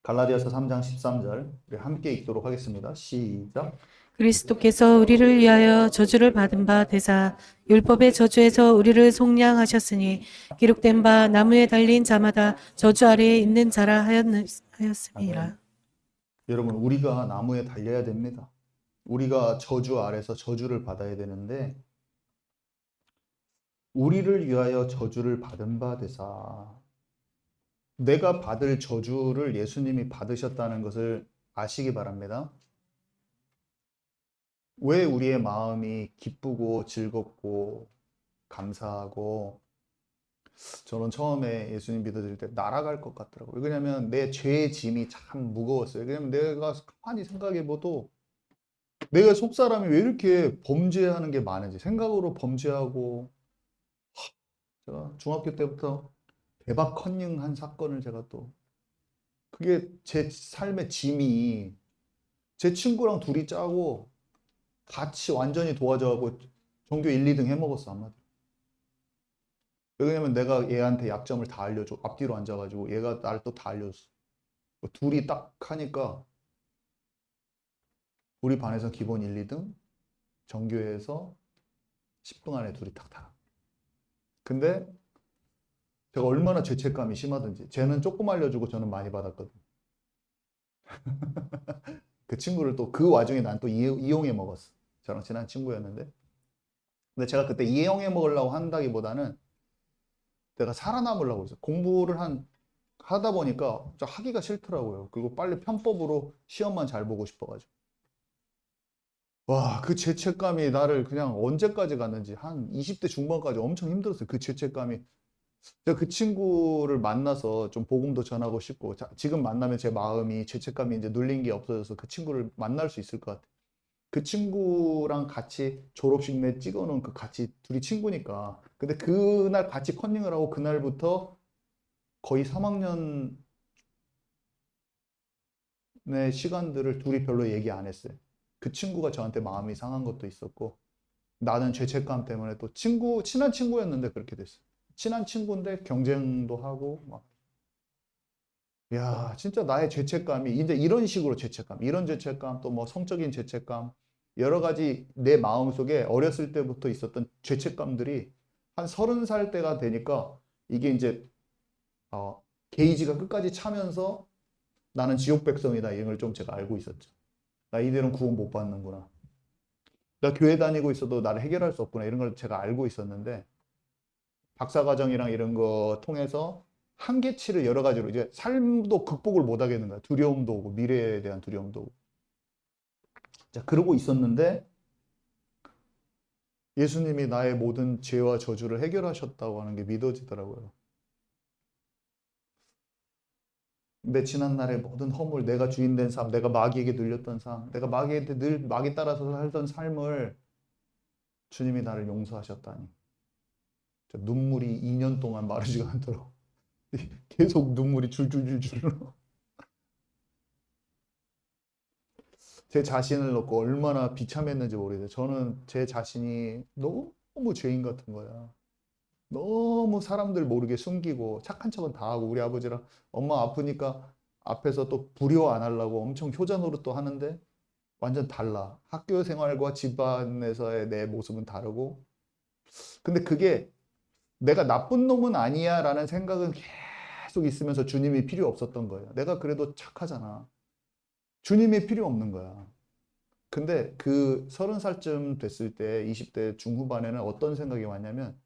갈라디아서 3장 13절 우리 함께 읽도록 하겠습니다. 시작. 그리스도께서 우리를 위하여 저주를 받은 바 되사 율법의 저주에서 우리를 속량하셨으니 기록된 바 나무에 달린 자마다 저주 아래에 있는 자라 하였음이라. 아멘. 여러분, 우리가 나무에 달려야 됩니다. 우리가 저주 아래서 저주를 받아야 되는데 우리를 위하여 저주를 받은 바 되사 내가 받을 저주를 예수님이 받으셨다는 것을 아시기 바랍니다. 왜 우리의 마음이 기쁘고 즐겁고 감사하고 저는 처음에 예수님 믿어질 때 날아갈 것 같더라고요. 왜냐하면 내 죄의 짐이 참 무거웠어요. 왜냐하면 내가 가만히 생각해봐도 내가 속사람이 왜 이렇게 범죄하는 게 많은지 생각으로 범죄하고 제가 중학교 때부터 대박 컨닝한 사건을 제가 또 그게 제 삶의 짐이 제 친구랑 둘이 짜고 같이 완전히 도와줘갖고 전교 1, 2등 해먹었어 한마디로. 왜냐면 내가 얘한테 약점을 다 알려줘. 앞뒤로 앉아가지고 얘가 나를 또 다 알려줬어. 둘이 딱 하니까 우리 반에서 기본 1, 2등 전교에서 10등 안에 둘이 딱 다. 근데 제가 얼마나 죄책감이 심하든지 쟤는 조금 알려주고 저는 많이 받았거든. 그 친구를 또 그 와중에 난 또 이용해 먹었어. 저랑 친한 친구였는데 근데 제가 그때 이용해 먹으려고 한다기보다는 내가 살아남으려고 했어요. 공부를 하다 보니까 하기가 싫더라고요. 그리고 빨리 편법으로 시험만 잘 보고 싶어가지고 와, 그 죄책감이 나를 그냥 언제까지 갔는지 한 20대 중반까지 엄청 힘들었어요. 그 죄책감이. 제가 그 친구를 만나서 좀 복음도 전하고 싶고 지금 만나면 제 마음이 죄책감이 이제 눌린 게 없어져서 그 친구를 만날 수 있을 것 같아요. 그 친구랑 같이 졸업식 내 찍어놓은 그 같이 둘이 친구니까. 근데 그날 같이 컨닝을 하고 그날부터 거의 3학년의 시간들을 둘이 별로 얘기 안 했어요. 그 친구가 저한테 마음이 상한 것도 있었고 나는 죄책감 때문에 또 친한 친구였는데 그렇게 됐어요. 친한 친구인데 경쟁도 하고 막. 야, 진짜 나의 죄책감이 이제 이런 식으로 죄책감, 이런 죄책감 또 뭐 성적인 죄책감 여러 가지 내 마음속에 어렸을 때부터 있었던 죄책감들이 한 30살 때가 되니까 이게 이제 게이지가 끝까지 차면서 나는 지옥 백성이다 이런 걸 좀 제가 알고 있었죠. 나 이대로는 구원 못 받는구나. 나 교회 다니고 있어도 나를 해결할 수 없구나 이런 걸 제가 알고 있었는데 박사과정이랑 이런 거 통해서 한계치를 여러 가지로 이제 삶도 극복을 못 하겠는 거야. 두려움도 오고 미래에 대한 두려움도 오고. 자, 그러고 있었는데 예수님이 나의 모든 죄와 저주를 해결하셨다고 하는 게 믿어지더라고요. 내 지난날의 모든 허물, 내가 주인된 삶, 내가 마귀에게 눌렸던 삶, 내가 마귀한테 늘 마귀 따라서 살던 삶을 주님이 나를 용서하셨다니. 눈물이 2년 동안 마르지가 않도록 계속 눈물이 줄줄줄줄. 제 자신을 놓고 얼마나 비참했는지 모르겠어요. 저는 제 자신이 너무 죄인 같은 거야. 너무 사람들 모르게 숨기고 착한 척은 다 하고 우리 아버지랑 엄마 아프니까 앞에서 또 불효 안 하려고 엄청 효자 노릇도 하는데 완전 달라. 학교 생활과 집안에서의 내 모습은 다르고 근데 그게 내가 나쁜 놈은 아니야 라는 생각은 계속 있으면서 주님이 필요 없었던 거예요. 내가 그래도 착하잖아. 주님이 필요 없는 거야. 근데 그 30살쯤 됐을 때 20대 중후반에는 어떤 생각이 왔냐면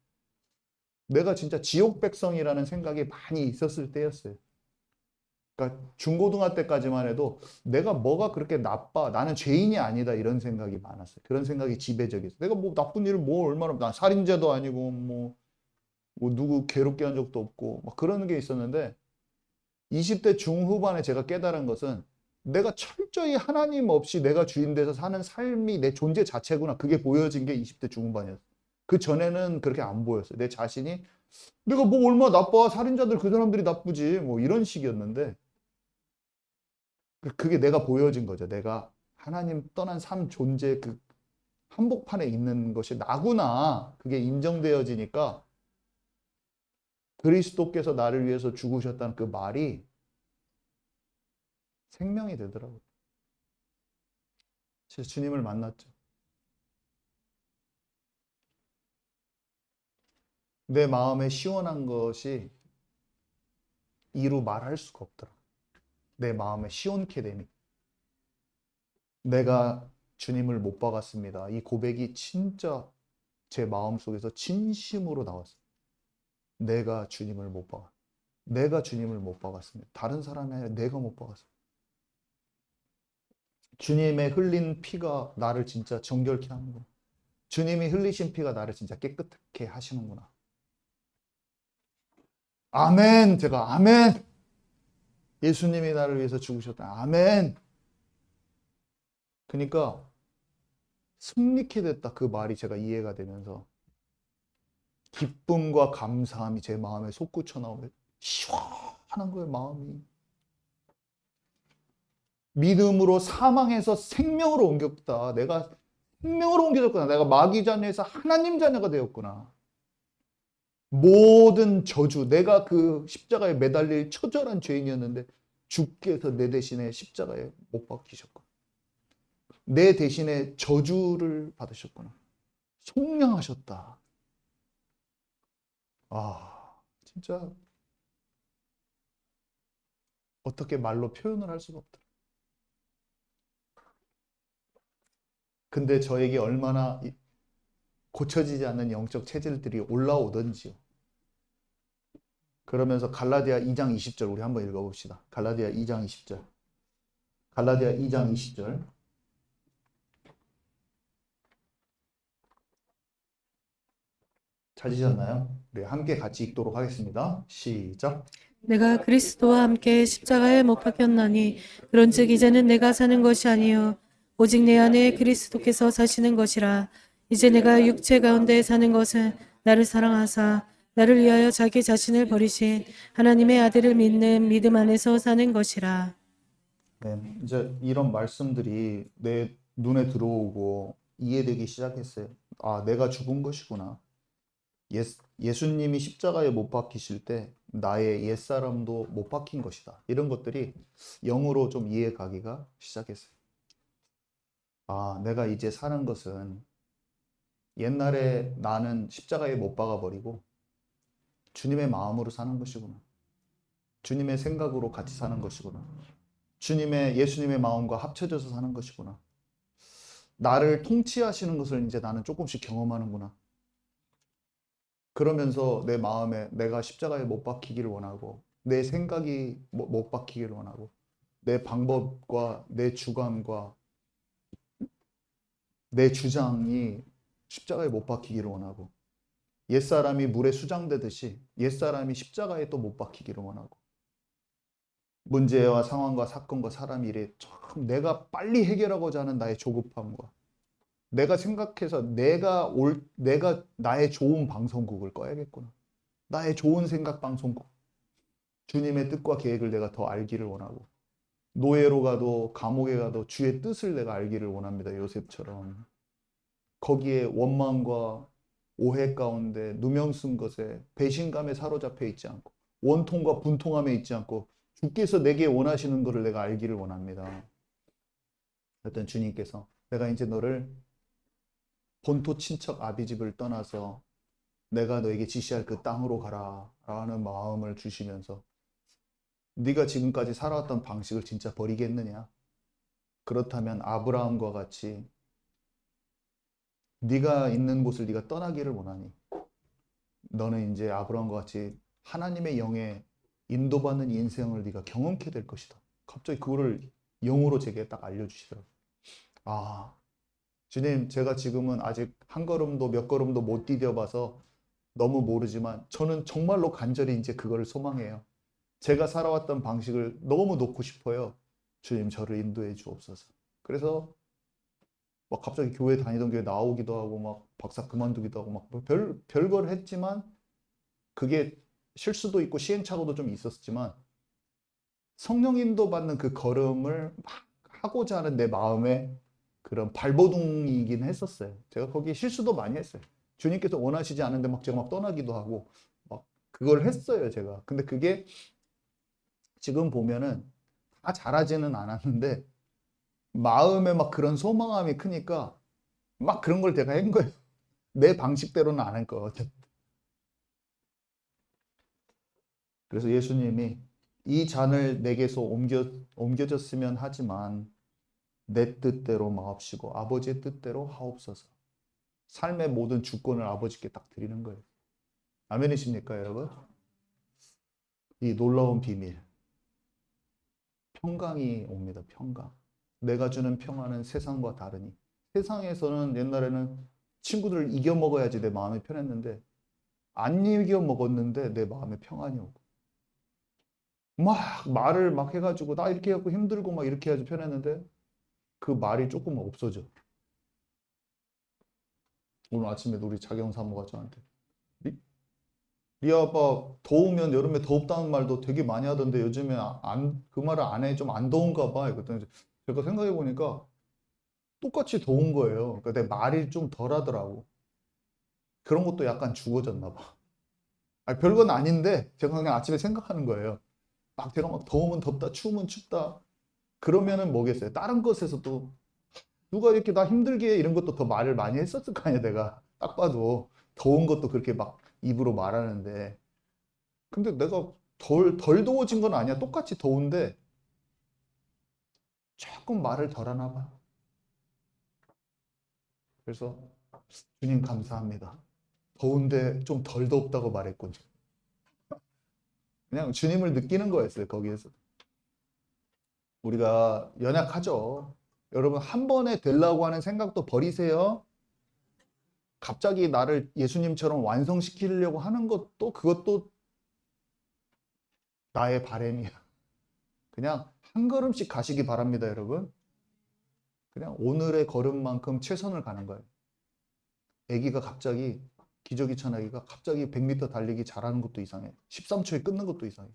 내가 진짜 지옥 백성이라는 생각이 많이 있었을 때였어요. 그러니까 중고등학교 때까지만 해도 내가 뭐가 그렇게 나빠, 나는 죄인이 아니다 이런 생각이 많았어요. 그런 생각이 지배적이었어요. 내가 뭐 나쁜 일을 뭐 얼마나, 나 살인자도 아니고 뭐 누구 괴롭게 한 적도 없고 막 그런 게 있었는데 20대 중후반에 제가 깨달은 것은 내가 철저히 하나님 없이 내가 주인 돼서 사는 삶이 내 존재 자체구나. 그게 보여진 게 20대 중후반이었어요. 그 전에는 그렇게 안 보였어요. 내 자신이 내가 뭐 얼마나 나빠, 살인자들 그 사람들이 나쁘지 뭐 이런 식이었는데 그게 내가 보여진 거죠. 내가 하나님 떠난 삶 존재 그 한복판에 있는 것이 나구나. 그게 인정되어지니까 그리스도께서 나를 위해서 죽으셨다는 그 말이 생명이 되더라고요. 제가 주님을 만났죠. 내 마음에 시원한 것이 이루 말할 수가 없더라. 내 마음에 시원케 되니. 내가 주님을 못 박았습니다. 이 고백이 진짜 제 마음속에서 진심으로 나왔어요. 내가 주님을 못 박았. 내가 주님을 못 박았습니다. 다른 사람이 아니라 내가 못 박았어요. 주님의 흘린 피가 나를 진짜 정결케 하는구나. 주님이 흘리신 피가 나를 진짜 깨끗하게 하시는구나. 아멘. 제가 아멘. 예수님이 나를 위해서 죽으셨다. 아멘. 그러니까 승리케 됐다. 그 말이 제가 이해가 되면서 기쁨과 감사함이 제 마음에 솟구쳐 나오면 시원한 거예요, 마음이. 믿음으로 사망해서 생명으로 옮겼다. 내가 생명으로 옮겨졌구나. 내가 마귀 자녀에서 하나님 자녀가 되었구나. 모든 저주, 내가 그 십자가에 매달릴 처절한 죄인이었는데 주께서 내 대신에 십자가에 못 박히셨구나. 내 대신에 저주를 받으셨구나. 속량하셨다. 아, 진짜 어떻게 말로 표현을 할 수가 없다. 근데 저에게 얼마나 고쳐지지 않는 영적 체질들이 올라오던지요. 그러면서 갈라디아 2장 20절 우리 한번 읽어봅시다. 갈라디아 2장 20절. 갈라디아 2장 20절. 찾으셨나요? 우리 함께 같이 읽도록 하겠습니다. 시작. 내가 그리스도와 함께 십자가에 못 박혔나니 그런즉 이제는 내가 사는 것이 아니요 오직 내 안에 그리스도께서 사시는 것이라. 이제 내가 육체 가운데 사는 것은 나를 사랑하사 나를 위하여 자기 자신을 버리신 하나님의 아들을 믿는 믿음 안에서 사는 것이라. 네, 이제 이런 말씀들이 내 눈에 들어오고 이해되기 시작했어요. 아, 내가 죽은 것이구나. 예수님이 십자가에 못 박히실 때 나의 옛사람도 못 박힌 것이다. 이런 것들이 영으로 좀 이해가기가 시작했어요. 아, 내가 이제 사는 것은 옛날에 나는 십자가에 못 박아버리고 주님의 마음으로 사는 것이구나. 주님의 생각으로 같이 사는 것이구나. 예수님의 마음과 합쳐져서 사는 것이구나. 나를 통치하시는 것을 이제 나는 조금씩 경험하는구나. 그러면서 내 마음에 내가 십자가에 못 박히기를 원하고 내 생각이 못 박히기를 원하고 내 방법과 내 주관과 내 주장이 십자가에 못 박히기를 원하고 옛사람이 물에 수장되듯이 옛사람이 십자가에 또 못 박히기를 원하고 문제와 상황과 사건과 사람 일에 참 내가 빨리 해결하고자 하는 나의 조급함과 내가 생각해서 내가 나의 좋은 방송국을 꺼야겠구나. 나의 좋은 생각 방송국. 주님의 뜻과 계획을 내가 더 알기를 원하고 노예로 가도 감옥에 가도 주의 뜻을 내가 알기를 원합니다. 요셉처럼. 거기에 원망과 오해 가운데 누명 쓴 것에 배신감에 사로잡혀 있지 않고 원통과 분통함에 있지 않고 주께서 내게 원하시는 것을 내가 알기를 원합니다. 어떤 주님께서 내가 이제 너를 본토 친척 아비 집을 떠나서 내가 너에게 지시할 그 땅으로 가라 라는 마음을 주시면서 네가 지금까지 살아왔던 방식을 진짜 버리겠느냐? 그렇다면 아브라함과 같이 네가 있는 곳을 네가 떠나기를 원하니 너는 이제 아브라함과 같이 하나님의 영에 인도받는 인생을 네가 경험케 될 것이다. 갑자기 그거를 영으로 제게 딱 알려주시더라고요. 아, 주님, 제가 지금은 아직 한 걸음도 몇 걸음도 못 디뎌봐서 너무 모르지만 저는 정말로 간절히 이제 그거를 소망해요. 제가 살아왔던 방식을 너무 놓고 싶어요. 주님, 저를 인도해 주옵소서. 그래서 막 갑자기 교회 다니던 교회 나오기도 하고 막 박사 그만두기도 하고 막 별걸 했지만 그게 실수도 있고 시행착오도 좀 있었지만 성령 인도 받는 그 걸음을 막 하고자 하는 내 마음의 그런 발버둥이긴 했었어요. 제가 거기 실수도 많이 했어요. 주님께서 원하시지 않은데 막 제가 막 떠나기도 하고 막 그걸 했어요, 제가. 근데 그게 지금 보면은 다 잘하지는 않았는데 마음에 막 그런 소망함이 크니까 막 그런 걸 제가 한 거예요. 내 방식대로는 안 할 거거든. 그래서 예수님이 이 잔을 내게서 옮겨졌으면 하지만 내 뜻대로 마옵시고 아버지의 뜻대로 하옵소서. 삶의 모든 주권을 아버지께 딱 드리는 거예요. 아멘이십니까, 여러분? 이 놀라운 비밀. 평강이 옵니다. 평강. 내가 주는 평화는 세상과 다르니. 세상에서는 옛날에는 친구들을 이겨 먹어야지 내 마음이 편했는데 안 이겨 먹었는데 내 마음에 평안이 오고 막 말을 막 해가지고 나 이렇게 해갖고 힘들고 막 이렇게 해야지 편했는데 그 말이 조금 없어져. 오늘 아침에 우리 자경 사모가 저한테 리아 아빠 더우면 여름에 덥다는 말도 되게 많이 하던데 요즘에 그 말을 안 해. 좀 안 더운가 봐. 그랬더니 제가 생각해 보니까 똑같이 더운 거예요. 그러니까 내 말이 좀 덜 하더라고. 그런 것도 약간 죽어졌나 봐. 아니, 별건 아닌데 제가 그냥 아침에 생각하는 거예요. 막 제가 막 더우면 덥다, 추우면 춥다. 그러면은 뭐겠어요? 다른 것에서도 누가 이렇게 나 힘들게 해? 이런 것도 더 말을 많이 했었을 거 아니야, 내가. 딱 봐도 더운 것도 그렇게 막 입으로 말하는데. 근데 내가 덜 더워진 건 아니야. 똑같이 더운데 조금 말을 덜 하나 봐. 그래서 주님 감사합니다. 더운데 좀 덜 덥다고 말했군요. 그냥 주님을 느끼는 거였어요, 거기에서. 우리가 연약하죠. 여러분, 한 번에 되려고 하는 생각도 버리세요. 갑자기 나를 예수님처럼 완성시키려고 하는 것도 그것도 나의 바램이야. 그냥 한 걸음씩 가시기 바랍니다, 여러분. 그냥 오늘의 걸음만큼 최선을 가는 거예요. 아기가 갑자기 기저귀 찬 아기가 갑자기 100m 달리기 잘하는 것도 이상해. 13초에 끊는 것도 이상해.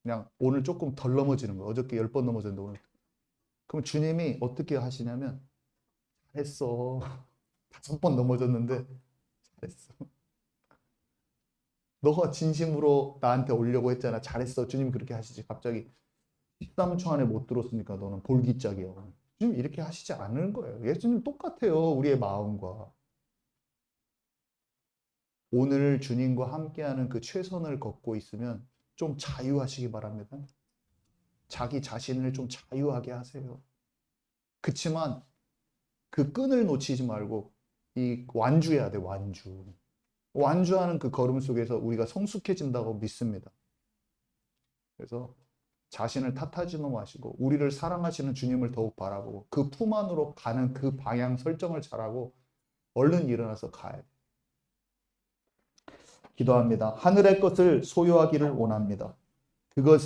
그냥 오늘 조금 덜 넘어지는 거예요. 어저께 10번 넘어졌는데 오늘. 그럼 주님이 어떻게 하시냐면 잘했어. 5번 넘어졌는데 잘했어. 너가 진심으로 나한테 오려고 했잖아. 잘했어. 주님 그렇게 하시지. 갑자기 13초 안에 못 들었으니까 너는 볼기짝이야. 주님 이렇게 하시지 않는 거예요. 예수님 똑같아요. 우리의 마음과. 오늘 주님과 함께하는 그 최선을 걷고 있으면 좀 자유하시기 바랍니다. 자기 자신을 좀 자유하게 하세요. 그치만 그 끈을 놓치지 말고 이 완주해야 돼, 완주. 완주하는 그 걸음 속에서 우리가 성숙해진다고 믿습니다. 그래서 자신을 탓하지는 마시고 우리를 사랑하시는 주님을 더욱 바라보고 그 품 안으로 가는 그 방향 설정을 잘하고 얼른 일어나서 가야 돼. 기도합니다. 하늘의 것을 소유하기를 원합니다. 그것을